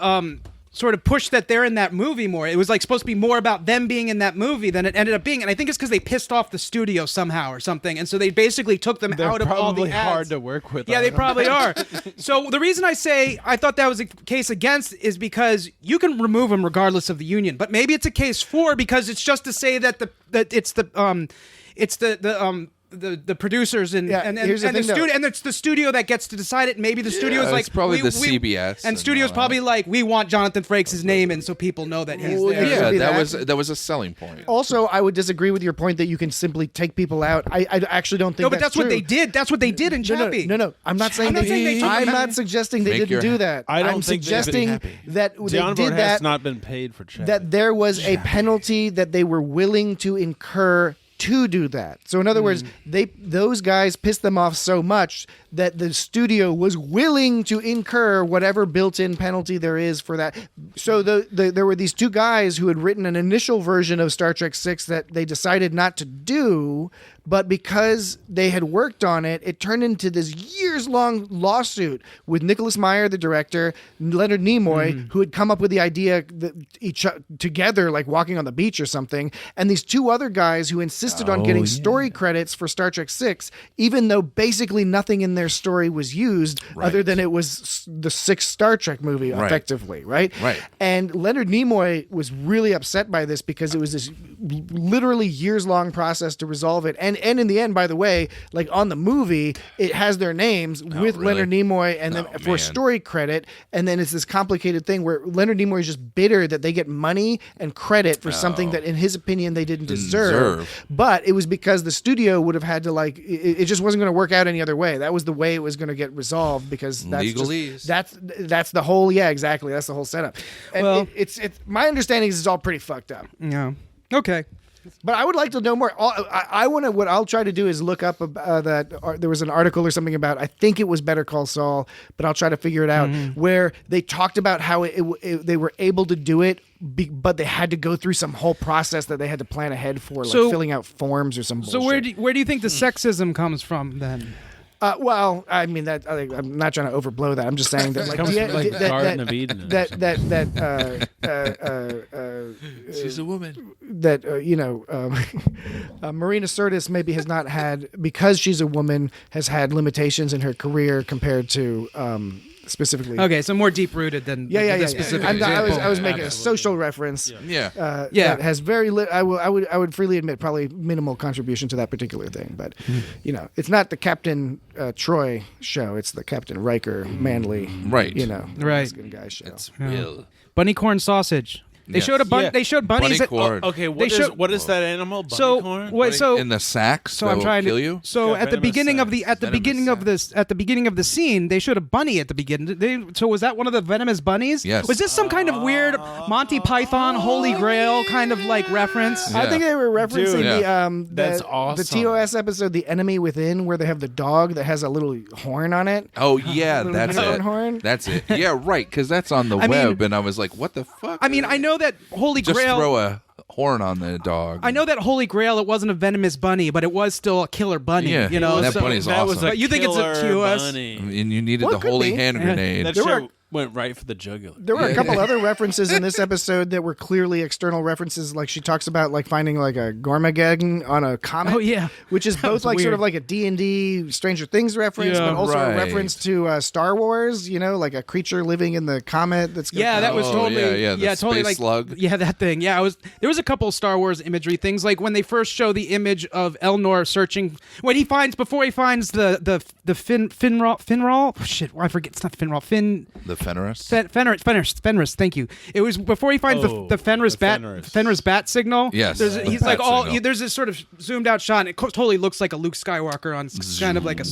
sort of pushed that they're in that movie more. It was like supposed to be more about them being in that movie than it ended up being. And I think it's because they pissed off the studio somehow or something. And so they basically took them They're out of all the probably ads. hard to work with. Yeah, they probably are. So the reason I say I thought that was a case against is because you can remove them regardless of the union. But maybe it's a case for, because it's just to say that it's the producers and here's the the thing, though. studio, and it's the studio that gets to decide it. Maybe the studio is like it's probably the CBS and and studio's all probably like, we want Jonathan Frakes' name in so people know that he's there. it Yeah, could be that was a selling point. Also, I would disagree with your point that you can simply take people out. I actually don't think No, but that's what true. they did. That's what they did in Chappie. No. I'm not saying not saying they took I'm them not out. suggesting they Make didn't your- do that. I don't I'm think they've been suggesting happy. that John they Ford did has that. not been paid for Chappie. That there was a penalty that they were willing to incur to do that. So in other words, those guys pissed them off so much that the studio was willing to incur whatever built-in penalty there is for that. So there were these two guys who had written an initial version of Star Trek VI that they decided not to do, but because they had worked on it, it turned into this years-long lawsuit with Nicholas Meyer, the director, Leonard Nimoy, who had come up with the idea that together, like walking on the beach or something, and these two other guys who insisted on getting story credits for Star Trek VI, even though basically nothing in their story was used other than it was the sixth Star Trek movie, effectively, right? Right. And Leonard Nimoy was really upset by this because it was this literally years-long process to resolve it. And in the end, by the way, like on the movie, it has their names with really? Leonard Nimoy and then for man. story credit. And then it's this complicated thing where Leonard Nimoy is just bitter that they get money and credit for something that, in his opinion, they didn't deserve. But it was because the studio would have had to it just wasn't going to work out any other way. That was the way it was going to get resolved because Legalese. that's the whole, exactly. That's the whole setup. And Well- it's my understanding is it's all pretty fucked up. Yeah. Okay. But I would like to know more. I want to. What I'll try to do is look up that there was an article or something about. I think it was Better Call Saul, but I'll try to figure it out. Where they talked about how they were able to do it, but they had to go through some whole process that they had to plan ahead for, like So- filling out forms or some bullshit. So where do you think the sexism comes from then? Well, I mean that I'm not trying to overblow that. I'm just saying that like Comes from, like, Garden of Eden or She's a woman. that Marina Sirtis maybe has not had, because she's a woman, has had limitations in her career compared to specifically. Okay, so more deep rooted than the specific example. I was making a social reference. Yeah. That has very I would freely admit probably minimal contribution to that particular thing, but it's not the Captain Troy show. It's the Captain Riker Manley, Right. Right. good guy show. It's real. Bunny corn sausage. They Yes. showed Yeah. They showed bunnies. Bunny corn. Okay, They showed- what is that animal? Bunny So corn? what? So in the sack. So I'm trying kill to. you. So Got at the venomous beginning of sacs. the Venomous at the beginning of the scene, they showed a bunny at the beginning. So was that one of the venomous bunnies? Yes. Was this some kind of weird Monty Python Holy Grail kind of like reference? Yeah. I think they were referencing Dude, the that's awesome. the TOS episode, The Enemy Within, where they have the dog that has a little horn on it. Oh yeah, Little that's unicorn it. horn? That's it. Yeah, right. Because that's on the I mean- web, and I was like, "What the fuck?" I mean, I know that Holy just Grail. throw a horn on the dog. I know that Holy Grail. It wasn't a venomous bunny, but it was still a killer bunny. Yeah. You know, That so- bunny's that was awesome. a But you think it's a killer TOS? bunny. And you needed Well, the it could holy be. hand Yeah. grenade. That There shit were- went right for the jugular. There were a Yeah. couple other references in this episode that were clearly external references. Like she talks about like finding like a Gormageddon on a comet. Oh, yeah. which is both was like sort weird. of like a D&D Stranger Things reference, Yeah, but also right. a reference to Star Wars. Like a creature living in the comet. That's gonna Yeah, that was Oh, totally yeah, the totally space like slug. Yeah, that thing. Yeah, there was a couple of Star Wars imagery things, like when they first show the image of Elnor searching before he finds the Finral. Oh, shit, I forget. It's not Finral. The Fenris. Fenris. Thank you. It was before he finds the Fenris the bat Fenris. Fenris bat signal. Yes. He's The like bat signal. there's this sort of zoomed out shot, and it totally looks like a Luke Skywalker on kind of like a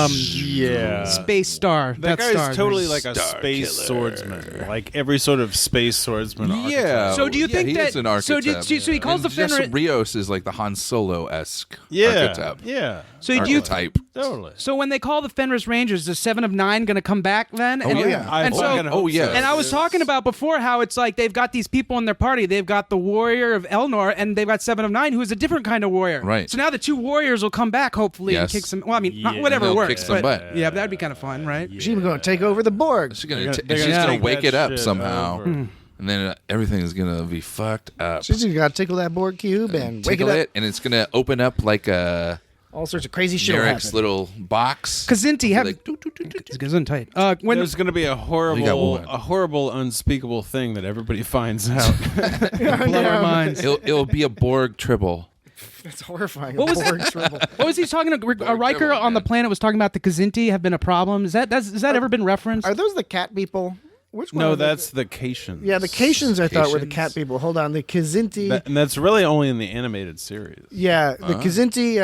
Yeah. space star. That Death guy's Star. totally like a Star space killer. swordsman. Like every sort of space swordsman. Yeah. archetype. So do you think he that? is an So, archetype. so he calls And the Jess Fenris. Rios is like the Han Solo-esque Yeah. archetype. Yeah. So do you? Archetype. Totally. So when they call the Fenris Rangers, is 7 of 9 going to come back then? Oh, yeah. And so, fucking hope yeah. so. and I was talking about before how it's like they've got these people in their party. They've got the warrior of Elnor, and they've got 7 of 9, who is a different kind of warrior. Right. So now the 2 warriors will come back hopefully and Yes. kick some. Well, I mean, not Yeah. whatever They'll works. kick some but, butt. Yeah, that'd be kind of fun, right? She's going to take over the Borg. She's They're gonna, they're she's gonna take wake that it up shit somehow, over. and then everything is gonna be fucked up. She's got to tickle that Borg cube and wake Tickle it up. it, and it's gonna open up like a All sorts of crazy shit will Derek's happen. little box. Kazinti, have Like, doot, doot, doot, doot, doot. Gesundheit. When There's going to be a got horrible, one. unspeakable thing that everybody finds out. blow our minds. It'll be a Borg tribble. That's horrifying. What was Borg trouble. What was he talking about? Riker devil, on the man. planet was talking about the Kazinti have been a problem. Has that ever been referenced? Are those the cat people? Which one? No, are they? that's the Cations. Yeah, the Cations I thought were the Cations? cat people. Hold on, the Kazinti. And that's really only in the animated series. Yeah, the Kazinti.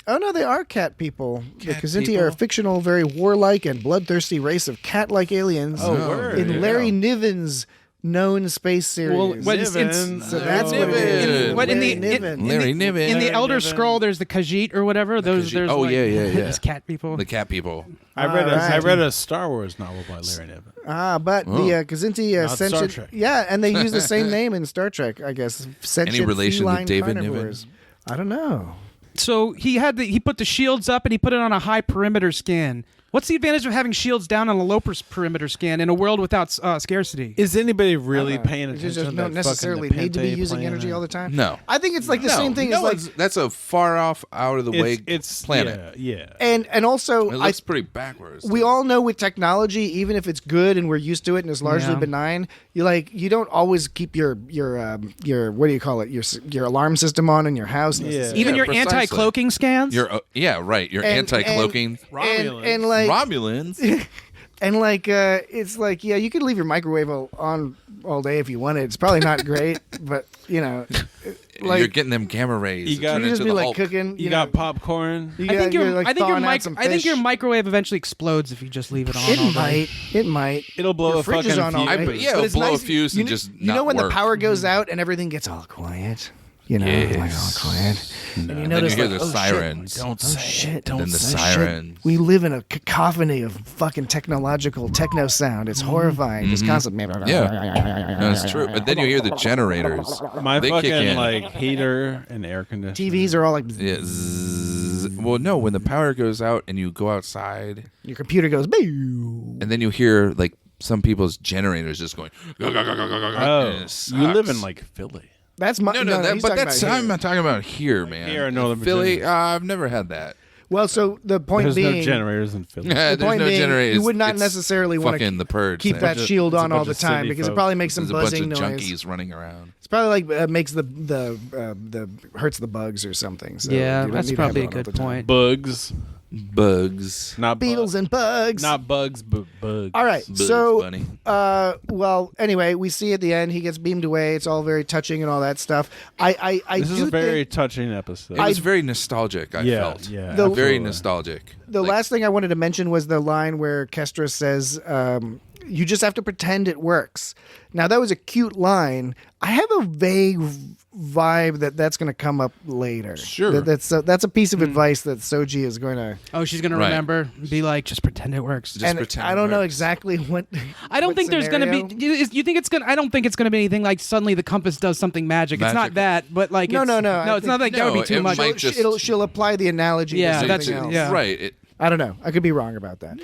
Oh no, they are cat people. The Cat Kazinti are a people? fictional, very warlike and bloodthirsty race of cat-like aliens. Oh, word. in Yeah. Larry Niven's known space series. Well, what is Niven. so that's what it Niven. is. What, in Larry the- Niven. Larry Niven. In the Larry Elder Niven. Scroll, there's the Khajiit or whatever. Those, Khajiit. there's Oh, like, yeah. these cat people. The cat people. I read Alright. a Star Wars novel by Larry Niven. But the Kazinti Not Star sentient, Trek. yeah, and they use the same name in Star Trek, I guess. Sentient relation to feline David carnivores. I don't know. So he put the shields up and he put it on a high perimeter scan. What's the advantage of having shields down on a low perimeter scan in a world without scarcity? Is anybody really paying You attention just to don't that necessarily fucking need to be Nepenthe using planet? energy all the time. No. I think it's like the same thing as like, that's a far off, out of the way It's planet. Yeah. and also It I looks pretty backwards. we all know with technology, even if it's good and we're used to it and it's largely Yeah. benign, you don't always keep your what do you call it, your alarm system on in your house. necessarily. Even Yeah, your precisely. anti-cloaking scans? You're right. You're And- anti-cloaking. and like Romulans. and like it's like you could leave your microwave on all day if you wanted. It's probably not great, but like You're getting them gamma rays. You got you Turn just into be the like Hulk. cooking. You got popcorn. You I think you're, your like I think your thawing out mic some I think your fish. microwave eventually explodes if you just leave it on. all It day. might. It might. It'll blow Your a fridge is fucking on all fuse. night. Yeah, But it'll it's blow a nice- fuse you and kn- just you know not when work. the power goes out and everything gets all quiet. Like all quiet. And you Then you notice hear like, the oh, sirens. Shit. Oh shit! Then the Oh, shit. sirens. We live in a cacophony of fucking technological techno sound. It's horrifying. Just constant. Yeah. That's true. But then you hear the generators. My They kick fucking in. like heater and air conditioner. TVs are all like. Yeah, zzz, Well, no, when the power goes out and you go outside, Your computer goes, "Boo." and then you hear like some people's generators just going. Oh, and it you live in sucks. like Philly. That's my No, he's but talking that's about I'm here. not talking about here, man. Here in Northern Philly, Virginia. I've never had that. Well, so the point There's being, no generators in Philly. There's point no being, generators. you would not It's necessarily want fucking the to purge. keep that It's a- shield it's a on all bunch the of time city because it folk. probably makes some There's a bunch buzzing of noise. junkies running around. It's probably like makes the hurts the bugs or something. So Yeah, you don't that's need to have probably it a on all good the time. point. Bugs, Bugs. not Beetles and bugs. not bugs, but bugs. All right, Bugs so Bunny. well, anyway, we see at the end he gets beamed away. It's all very touching and all that stuff. I This is do a very think touching episode. It was very nostalgic. I felt. Yeah, The- Very absolutely. nostalgic. the Like, last thing I wanted to mention was the line where Kestra says, "You just have to pretend it works." Now that was a cute line. I have a vague vibe that that's going to come up later. Sure. That's a piece of advice that Soji is going to. Oh, she's gonna Right. remember. Be like, just pretend it works. Just And pretend I it don't know works. exactly what. I don't what think there's gonna scenario. be. You think it's gonna? I don't think it's gonna be anything like suddenly the compass does something magic. It's not Magic. that, but like No, it's, no, no. I No, it's not think- like that would No, be too it much. might just- She'll apply the analogy. Yeah, to that's- something else. yeah. Right. I don't know. I could be wrong about that.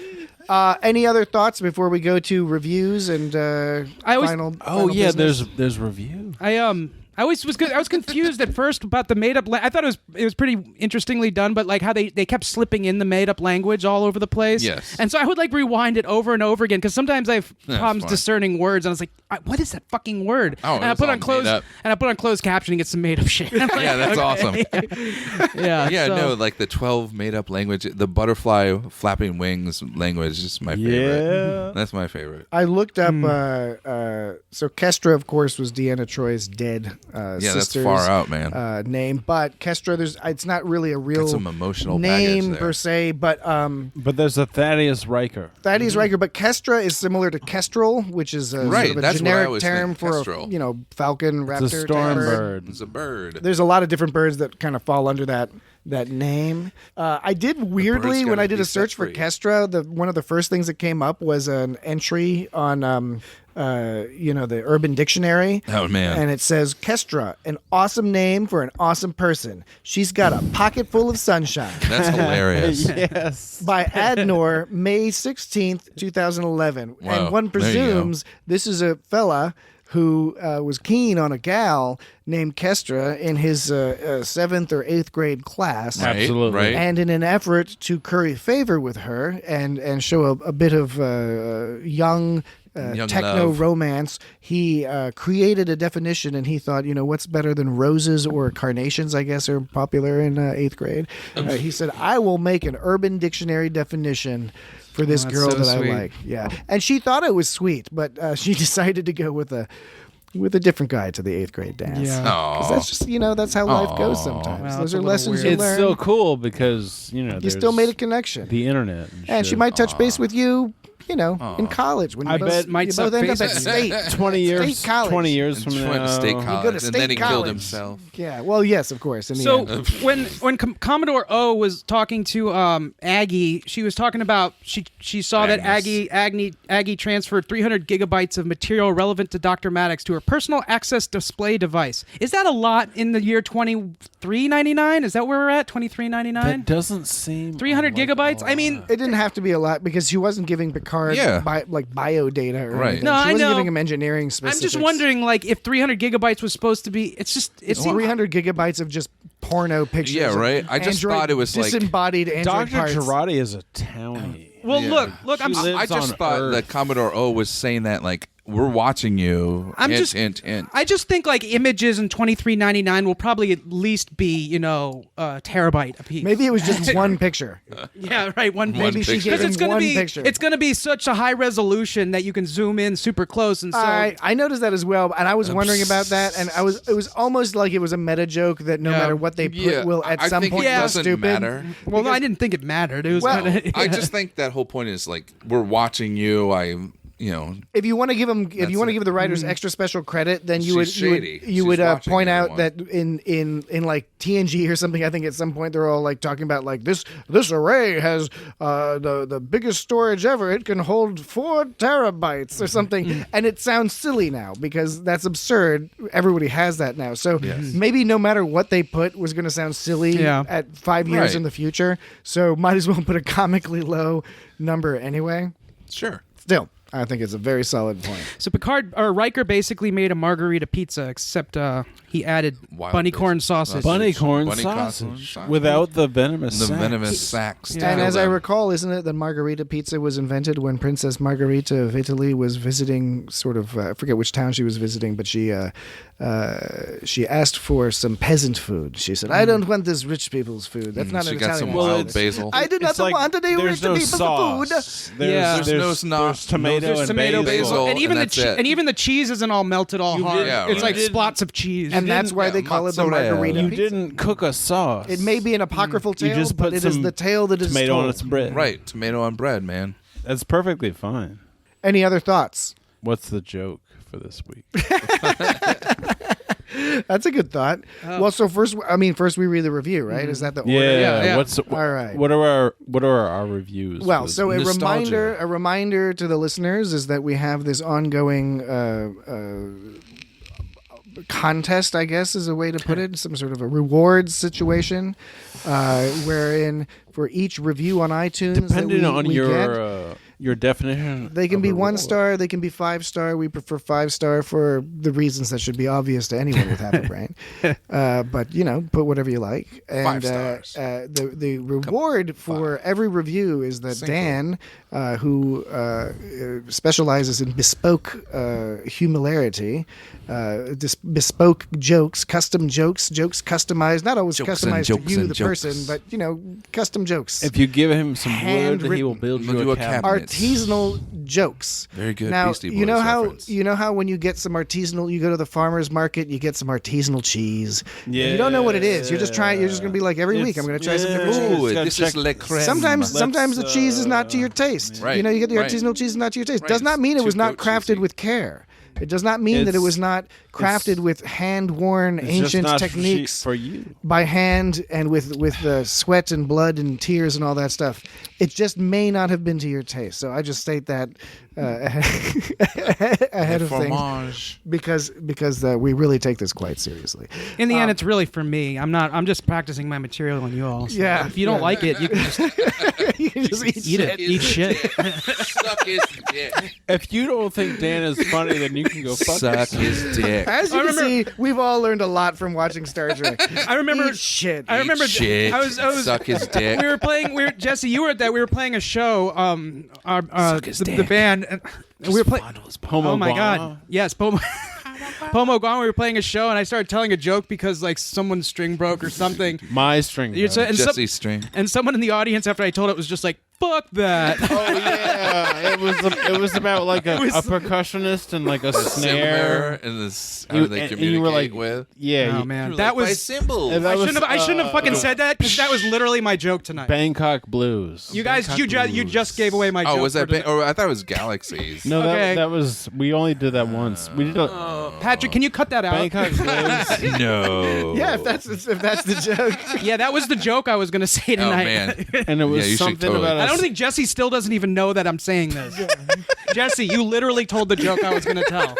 Any other thoughts before we go to reviews and I always- final? Oh final yeah, business? there's review. I always was good. I was confused at first about the made up. I thought it was pretty interestingly done, but like how they kept slipping in the made up language all over the place. Yes. And so I would like rewind it over and over again because sometimes I have That's problems fine. discerning words, and I was like, what is that fucking word? Oh, and I it's put all on closed made up. and I put on closed captioning. It's some made up shit. I'm like, Yeah, that's okay. awesome. Yeah. Yeah, so- no, like the 12 made up language, the butterfly flapping wings language is my favorite. Yeah. That's my favorite. I looked up. Hmm. So Kestra, of course, was Deanna Troy's dead Yeah, that's sister's far out, man. name. But Kestra, it's not really a real Got some emotional name baggage there. per se. But But there's a Thaddeus Riker. Thaddeus Riker. But Kestra is similar to Kestrel, which is a, Right, sort of a that's what I generic was term thinking, for Kestrel. a falcon, raptor, It's a type storm bird. bird. It's a bird. There's a lot of different birds that kind of fall under that name. I did weirdly bird's when gotta I did be a search set for free. Kestra, one of the first things that came up was an entry on the Urban Dictionary. Oh, man. And it says Kestra, an awesome name for an awesome person. She's got a pocket full of sunshine. That's hilarious. Yes. By Adnor, May 16th, 2011. Wow, And one there you go. presumes this is a fella who was keen on a gal named Kestra in his 7th or 8th grade class. Right, Absolutely. Right. And in an effort to curry favor with her and show a bit of young Young techno love. romance, he created a definition, and he thought, what's better than roses or carnations, I guess, are popular in 8th grade. He said, I will make an Urban Dictionary definition for this that's girl so that sweet. I like. Yeah. And she thought it was sweet, but she decided to go with a different guy to the 8th grade dance. Yeah. 'Cause that's just, that's how life goes sometimes. Well, Those it's a are little lessons weird. you It's learn. so cool because You still made a connection. the internet, And she shit. might touch base with you, in college when you I both, bet might you suck both end up at face. state. 20 years, State college. 20 years And from she now. went to state go college, to and state then he killed college. himself. Yeah, well, yes, of course. In the So end. when Commodore O was talking to Aggie, she was talking about she saw that Aggie transferred 300 gigabytes of material relevant to Dr. Maddox to her personal access display device. Is that a lot in the year 2399? Is that where we're at? 2399? That doesn't seem 300 like gigabytes? a I mean, lot. It didn't have to be a lot because she wasn't giving Picard Yeah. bio data or Right. anything. No, she I wasn't know. giving him engineering I'm specifics. just wondering, like, if 300 gigabytes was supposed to be. It's 300 gigabytes of just porno pictures. Yeah, of right? I just Android- thought it was like- disembodied Android Dr. parts. Girardi is a townie. Well, Yeah. look. I'm She lives I just on thought Earth. that Commodore O was saying that, like, we're watching you. I'm hint, just- hint, hint. I just think like images in 2399 will probably at least be a terabyte a piece. Maybe it was just one picture. Yeah, right. One Maybe she picture. gave because him it's gonna one be picture. it's gonna be such a high resolution that you can zoom in super close, and so I noticed that as well, and I was wondering about that, and it was almost like it was a meta joke that no Yeah. matter what they put Yeah, will at I some think point it look doesn't stupid. matter. I didn't think it mattered. It was Well, kinda, I just think that whole point is like we're watching you. If you want to give them, if you want to give the writers extra special credit, then you would point out that in like TNG or something. I think at some point they're all like talking about like this array has the biggest storage ever. It can hold 4 terabytes or something, and it sounds silly now because that's absurd. Everybody has that now, so maybe no matter what they put was going to sound silly at 5 years in the future. So might as well put a comically low number anyway. Sure. Still, I think it's a very solid point. So Picard or Riker basically made a margarita pizza, except he added bunny corn sausage. Bunny corn sausage without the venomous sacs. And as I recall, isn't it that margarita pizza was invented when Princess Margarita of Italy was visiting? Sort of, I forget which town she was visiting, but she asked for some peasant food. She said, "I don't want this rich people's food. That's not she an got Italian some food. wild basil. I do not want any rich people's food." There's tomato and basil, and even and that's it. and even the cheese isn't all melted all hard. It's like splots of cheese. And that's why they call it the margarita You pizza. didn't cook a sauce. It may be an apocryphal tale, just but put it is some the tale that is tomato told. on its bread. Right, tomato on bread, man. That's perfectly fine. Any other thoughts? What's the joke for this week? That's a good thought. Well, so first we read the review, right? Is that the order? Yeah. All right. What are our reviews? Well, for this so week? a reminder to the listeners is that we have this ongoing contest, I guess is a way to put it, some sort of a rewards situation, wherein for each review on iTunes, depending that on we your definition, they can of be a 1 reward. star, they can be 5 star. We prefer 5 star for the reasons that should be obvious to anyone with half a brain. But put whatever you like. And 5 stars. the reward for every review is that Dan, who specializes in bespoke humilarity, bespoke jokes, custom jokes customized, not always customized to you, the person, but custom jokes. If you give him some wood, he Handwritten. will build He'll you do a a cabinet. Artisanal jokes. Very good. Now Beastie Boys you know reference. how when you get some artisanal, you go to the farmer's market, you get some artisanal cheese. Yeah. And you don't know what it is. You're just trying. You're just going to be like every week. I'm going to try some different cheese. Ooh, Gotta this check- is le creme. Sometimes the cheese is not to your taste. Right, You get the right. artisanal cheese is not to your taste. Right, Does not mean it it's was too not goat crafted cheesy. with care. It does not mean that it was not crafted with hand-worn It's just ancient not techniques for you. by hand and with sweat and blood and tears and all that stuff. It just may not have been to your taste. So I just state that ahead of things Fromage. because we really take this quite seriously. In the end, it's really for me. I'm just practicing my material on you all. So Yeah, if you don't yeah. like it, you can just You can just eat it. Eat shit. Suck his dick. If you don't think Dan is funny, then you can go fuck Suck his dick. As you can see, we've all learned a lot from watching Star Trek. I remember Eat shit. I remember Shit. I was Suck his dick. we were playing. Jesse, you were at that. We were playing a show. The band. And we were playing. Pomo Oh my Guana. god! Yes, Pomo. Pomo Gone. We were playing a show, and I started telling a joke because like someone's string broke or something. My string. You're broke. and Jesse's string. and someone in the audience after I told it was just like, "Fuck that." Oh yeah, it was about like a percussionist and like a snare. And this how they and communicate you were like, with. yeah, Oh man, You're that like, by was. symbols. And that was, I shouldn't have fucking said that because that was literally my joke tonight. Bangkok Blues. You guys, you just gave away my joke. Oh, was that? for tonight. Or I thought it was Galaxies. No, Okay. that was we only did that once. We did Patrick, can you cut that out? Bangkok Blues. No. Yeah, if that's the joke. Yeah, that was the joke I was going to say Oh tonight. man. And it was Yeah, you should something totally- about I don't us- think Jesse still doesn't even know that I'm saying this. Jesse, you literally told the joke I was going to tell.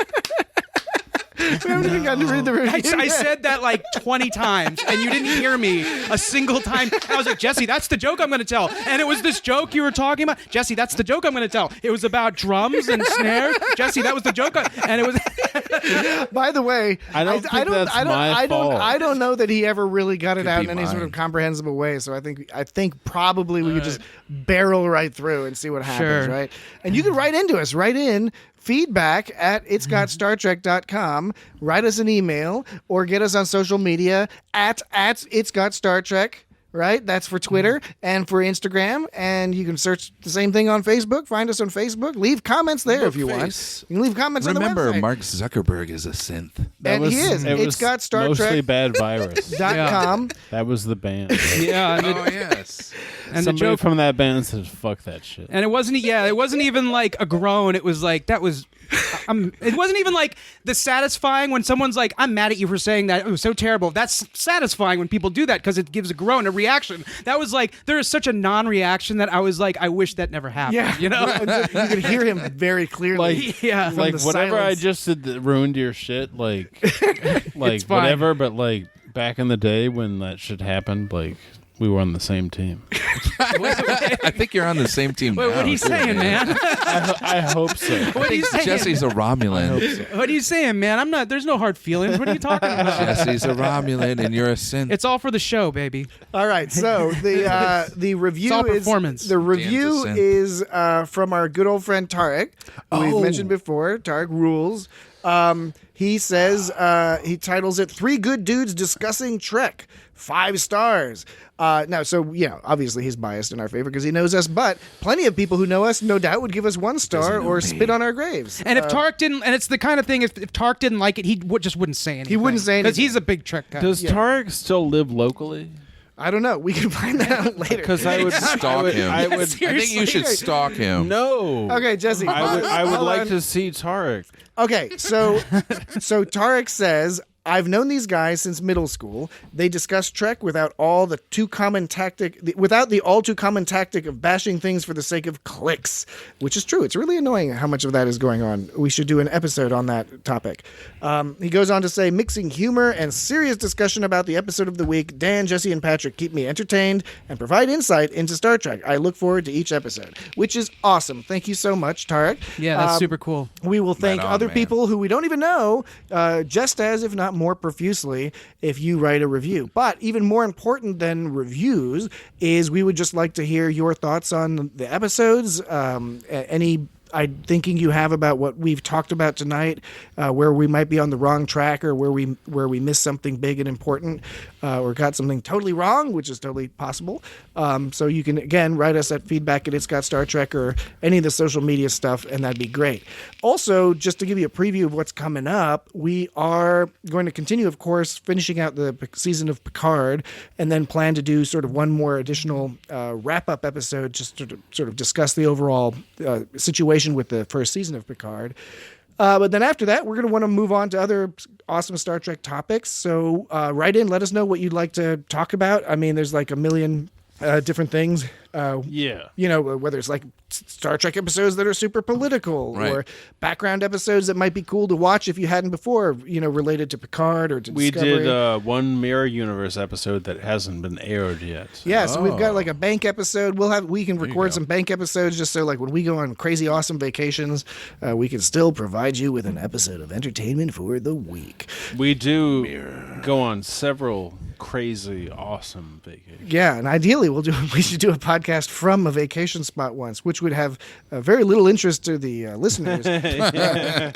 We haven't even gotten to read the review. I yet. said that like 20 times, and you didn't hear me a single time. I was like, Jesse, that's the joke I'm going to tell. And it was this joke you were talking about. Jesse, that's the joke I'm going to tell. It was about drums and snares. Jesse, that was the joke. And it was. By the way, I don't think that's my fault. I don't know that he ever really got it Could out be in any sort of mine. comprehensible way. So I think probably we could just barrel right through and see what happens, Sure. right? And you can write into us, write in feedback at itsgotstartrek.com. Write us an email or get us on social media at It's Got Star Trek. right? That's for Twitter and for Instagram. And you can search the same thing on Facebook. Find us on Facebook. Leave comments there if you want. You can leave comments Remember, on the website. Mark Zuckerberg is a synth. And he is. It's got Star mostly Trek. Bad Virus. .com. That was the band. Yeah, and Oh, yes. and the Somebody joke from that band says, "Fuck that shit." And it wasn't even like a groan. It was like, that was, it wasn't even like the satisfying when someone's like, I'm mad at you for saying that. It was so terrible. That's satisfying when people do that because it gives a groan, a reaction. That was like, there is such a non-reaction that I was like, I wish that never happened. Yeah. You know? You can hear him very clearly. Like, Yeah. from like the whatever I silence. just did that ruined your shit. Like fine. whatever. But like back in the day when that shit happened, like we were on the same team. I think you're on the same team Wait, now. what are you too, saying, man? I hope so. What are you saying? Jesse's a Romulan. What are you saying, man? I'm not, there's no hard feelings. What are you talking about? Jesse's a Romulan, and you're a synth. It's all for the show, baby. All right, so the review It's all is performance. the review Dan's a is from our good old friend Tarek. We've mentioned before. Tarek rules. He says he titles it "Three Good Dudes Discussing Trek." 5 stars. Now, so yeah, obviously he's biased in our favor because he knows us, but plenty of people who know us, no doubt, would give us 1 star or spit on our graves. And if Tarek didn't, and it's the kind of thing, if Tarek didn't like it, just wouldn't say anything. He wouldn't say because anything. he's a big Trek guy. Does Tarek still live locally? I don't know. We can find that out later. Because I would Stalk him. I would. I think you should stalk him. No. Okay, Jesse. I would hold like on. to see Tarek. Okay, so Tarek says, I've known these guys since middle school. They discuss Trek without the all too common tactic of bashing things for the sake of clicks, which is true. It's really annoying how much of that is going on. We should do an episode on that topic. He goes on to say, mixing humor and serious discussion about the episode of the week, Dan, Jesse, and Patrick keep me entertained and provide insight into Star Trek. I look forward to each episode, which is awesome. Thank you so much, Tarek. Yeah, that's super cool. We will thank Right on, other man. people who we don't even know, just as, if not more profusely, if you write a review. But even more important than reviews is we would just like to hear your thoughts on the episodes, any thinking you have about what we've talked about tonight, where we might be on the wrong track or where we missed something big and important, or got something totally wrong, which is totally possible. So you can, again, write us at feedback@itsgotstartrek or any of the social media stuff, and that'd be great. Also, just to give you a preview of what's coming up, we are going to continue, of course, finishing out the season of Picard, and then plan to do sort of one more additional wrap-up episode just to sort of discuss the overall situation with the first season of Picard. But then after that, we're going to want to move on to other awesome Star Trek topics. So write in, let us know what you'd like to talk about. I mean, there's like a million different things. Yeah. You know, whether it's like Star Trek episodes that are super political, Right. or background episodes that might be cool to watch if you hadn't before, you know, related to Picard or to We Discovery. did one Mirror Universe episode that hasn't been aired yet. Yeah, so we've got like a bank episode. We can record some bank episodes just so like when we go on crazy awesome vacations, we can still provide you with an episode of entertainment for the week. We do go on several crazy, awesome vacations. Yeah, and ideally we should do a podcast from a vacation spot once, which would have very little interest to the listeners,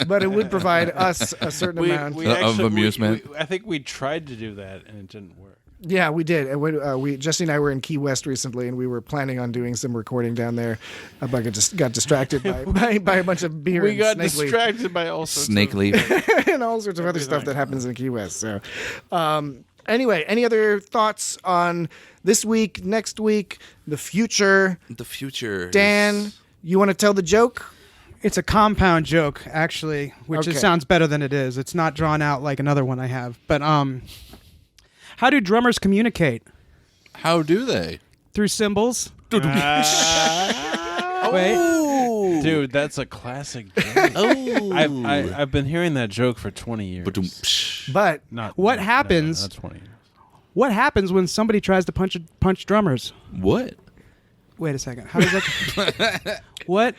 but it would provide us a certain amount. Of amusement. I think we tried to do that and it didn't work. Yeah, we did. And when, Jesse and I were in Key West recently, and we were planning on doing some recording down there, but got distracted by a bunch of beer We and got snake leaf. distracted by all sorts Snakeleaf. and all sorts of other stuff that happens in Key West. So, anyway, any other thoughts on this week, next week, the future? The future. Dan, you want to tell the joke? It's a compound joke, actually, which Okay. it sounds better than it is. It's not drawn out like another one I have. But how do drummers communicate? How do they? Through symbols? Wait, Wait. dude, that's a classic joke. I've been hearing that joke for 20 years. But What happens- Not 20 years. What happens when somebody tries to punch drummers? What? Wait a second. How does that? What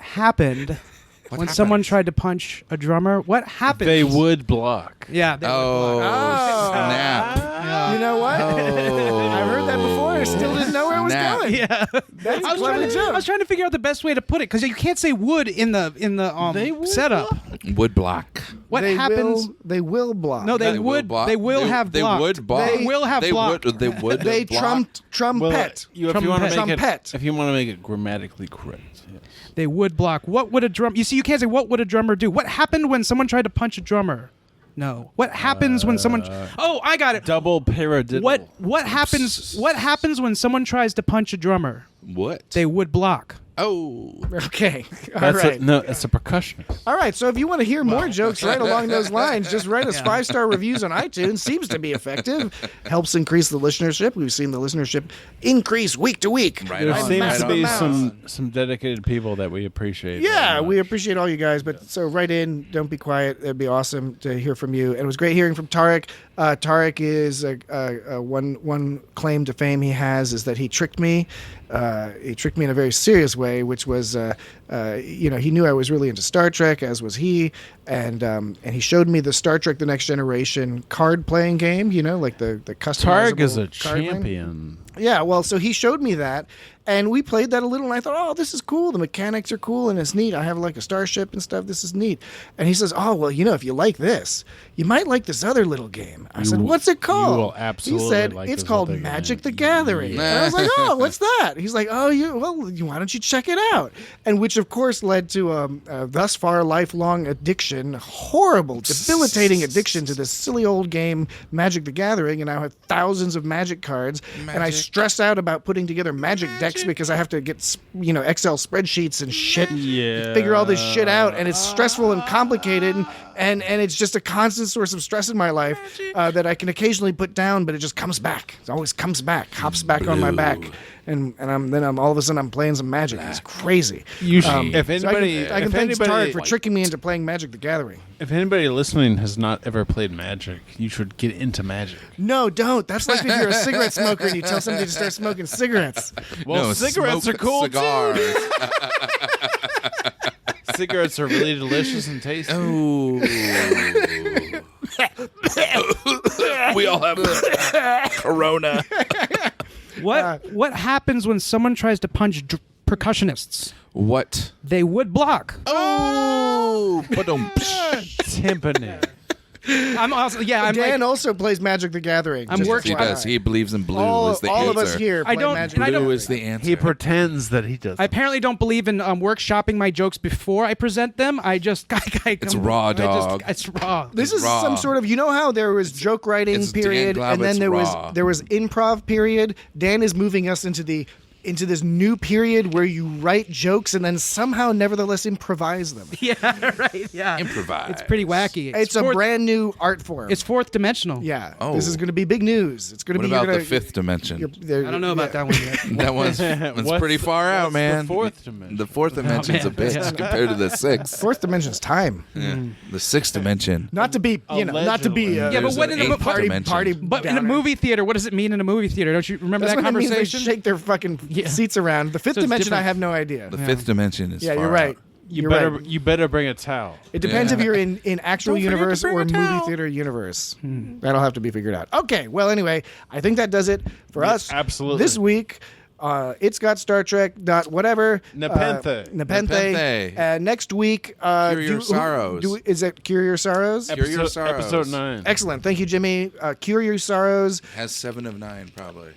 happened when someone tried to punch a drummer? What happened? They would block. Yeah. They would Oh, block. snap. you know what? I've heard that before. I still didn't know where it was Snap. going. Yeah. That's a I clever was joke. trying to figure out the best way to put it because you can't say wood in the They would setup. Would block. What happens? They will block. No, they would. block. They will have They blocked. would block. They will have They blocked. would. They would. They block. trumpet. Well, if you want to make Trumpet. if you want to make it grammatically correct. Yes. They would block. What would a drum? You see, you can't say what would a drummer do. What happened when someone tried to punch a drummer? No. What happens when someone? Oh, I got it. Double paradiddle. What happens? What happens when someone tries to punch a drummer? What? They would block. Oh. Okay. All That's right. it's a percussionist. All right, so if you want to hear more jokes right along those lines, just write us 5-star reviews on iTunes. Seems to be effective. Helps increase the listenership. We've seen the listenership increase week to week. Right There on, seems right to on. be some dedicated people that we appreciate. Yeah, very we much. appreciate all you guys. But so write in. Don't be quiet. It'd be awesome to hear from you. And it was great hearing from Tarek. Tarek is one claim to fame he has is that he tricked me. He tricked me in a very serious way, which was, he knew I was really into Star Trek, as was he, and he showed me the Star Trek: The Next Generation card playing game. Like the customizable Tarek is a card game. champion. Yeah, well, so he showed me that, and we played that a little, and I thought, oh, this is cool. The mechanics are cool, and it's neat. I have like a starship and stuff. This is neat. And he says, oh, well, if you like this, you might like this other little game. I said, what's it called? You will absolutely He said, like it's this called other Magic game. the Gathering. And I was like, oh, what's that? He's like, oh, why don't you check it out? And which, of course, led to a thus far lifelong addiction, horrible, debilitating addiction to this silly old game, Magic the Gathering. And I have thousands of Magic cards, and I stress out about putting together Magic decks because I have to get Excel spreadsheets and shit, figure all this shit out, and it's stressful and complicated, and it's just a constant source of stress in my life that I can occasionally put down, but it just comes back. It always comes back, hops back on my back, and I'm all of a sudden I'm playing some Magic. It's crazy. If So anybody, I can if thank anybody, Tarek for tricking me into playing Magic the Gathering. if anybody listening has not ever played Magic, you should get into Magic. No, don't. That's like if you're a cigarette smoker and you tell somebody to start smoking cigarettes. Well, No, cigarettes smoke are cool cigars. too. Cigarettes are really delicious and tasty. Oh. We all have Corona. What happens when someone tries to punch percussionists? What? They would block. Oh. Timpani. I'm also Dan also plays Magic the Gathering. I'm just working- He FYI. does. He believes in blue All is the of answer. us here play I don't- Magic and I the don't- Blue Gathering. is the answer. He pretends that he does. I apparently don't believe in workshopping my jokes before I present them. I just It's raw, dog. It's raw. This is raw. some sort of, how there was joke writing it's Dan period, and then Glavitt's there raw. was improv period. Dan is moving us into this new period where you write jokes and then somehow nevertheless improvise them. Yeah, right. Yeah, Improvise. It's pretty wacky. It's a fourth, brand new art form. It's fourth dimensional. yeah. Oh. This is going to be big news. It's going to What be about you're the fifth dimension? I don't know about that one yet. That one's What's pretty far out, what's man. The fourth dimension. The fourth dimension's a bitch compared to the sixth. Fourth dimension's time. Yeah. The sixth dimension. Not to be, not to be. Allegedly. Yeah, but There's what an in a eighth party? dimension. Party. But in a downer. movie theater, what does it mean in a movie theater? Don't you remember That's that what it means. They conversation? shake their fucking Yeah. seats around. The fifth So it's dimension, I different. have no idea. The fifth dimension is Yeah, far you're right. out. You're right. You better bring a towel. It depends if you're in actual Don't forget to universe bring or a movie towel. theater universe. That'll have to be figured out. Okay, well, anyway, I think that does it for us. absolutely. This week, it's got Star Trek. Whatever. Nepenthe. Nepenthe. Nepenthe. Next week, Cure Your Sorrows. Is it Cure Your Sorrows? Cure Your Sorrows. Episode 9. Excellent. Thank you, Jimmy. Cure Your Sorrows. Has 7 of 9 probably.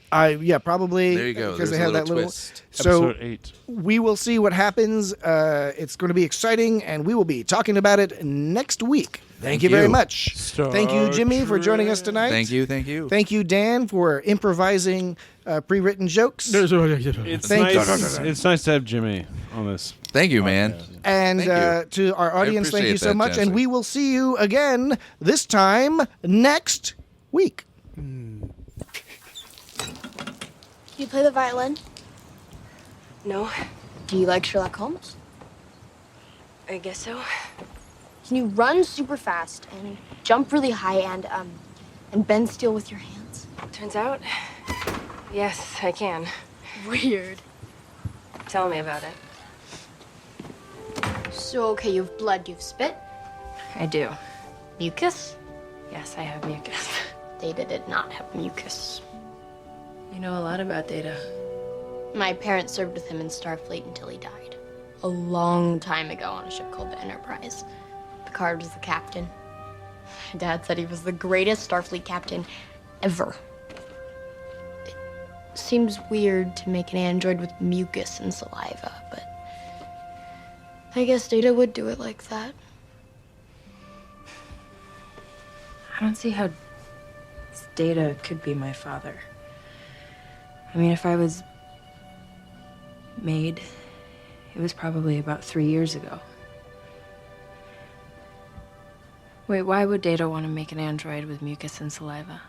Yeah, probably. There you go. Because There's they a have that little little. twist. So Episode 8. we will see what happens. It's going to be exciting, and we will be talking about it next week. Thank you very you. much. Thank you, Jimmy, for joining us tonight. Thank you. Thank you. Thank you, Dan, for improvising pre-written jokes. It's Thank nice. you. It's nice to have Jimmy on this. Thank you, man. And Thank to our audience, thank you appreciate so that, much. Jesse. And we will see you again this time next week. Do you play the violin? No, Do you like Sherlock Holmes? I guess so. Can you run super fast and jump really high and bend steel with your hands? Turns out, yes, I can. Weird. Tell me about it. So, okay, you have blood, you have spit, I do. mucus. Yes, I have mucus. Data did not have mucus. You know a lot about Data. My parents served with him in Starfleet until he died. A long time ago on a ship called the Enterprise. Picard was the captain. Dad said he was the greatest Starfleet captain ever. It seems weird to make an android with mucus and saliva, but I guess Data would do it like that. I don't see how Data could be my father. I mean, if I was made, it was probably about 3 years ago. Wait, why would Data want to make an android with mucus and saliva?